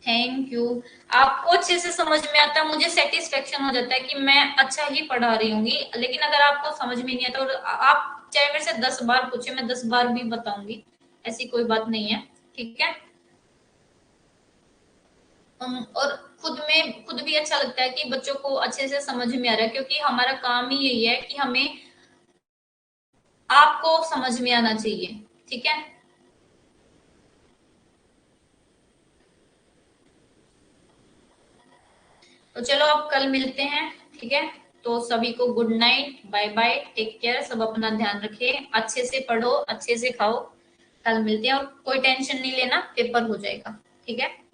Thank you. आपको अच्छे से समझ में आता है, मुझे सेटिस्फेक्शन हो जाता है कि मैं अच्छा ही पढ़ा रही होंगी। लेकिन अगर आपको समझ में नहीं आता, और आप चाहे मेरे से 10 बार पूछे, मैं 10 बार भी बताऊंगी, ऐसी कोई बात नहीं है। ठीक है। और खुद भी अच्छा लगता है कि बच्चों को अच्छे से समझ में आ रहा है, क्योंकि हमारा काम ही यही है कि हमें आपको समझ में आना चाहिए। ठीक है। तो चलो अब कल मिलते हैं। ठीक है। तो सभी को good night, bye bye, take care, सब अपना ध्यान रखें, अच्छे से पढ़ो, अच्छे से खाओ। कल मिलते हैं, और कोई टेंशन नहीं लेना, पेपर हो जाएगा। ठीक है।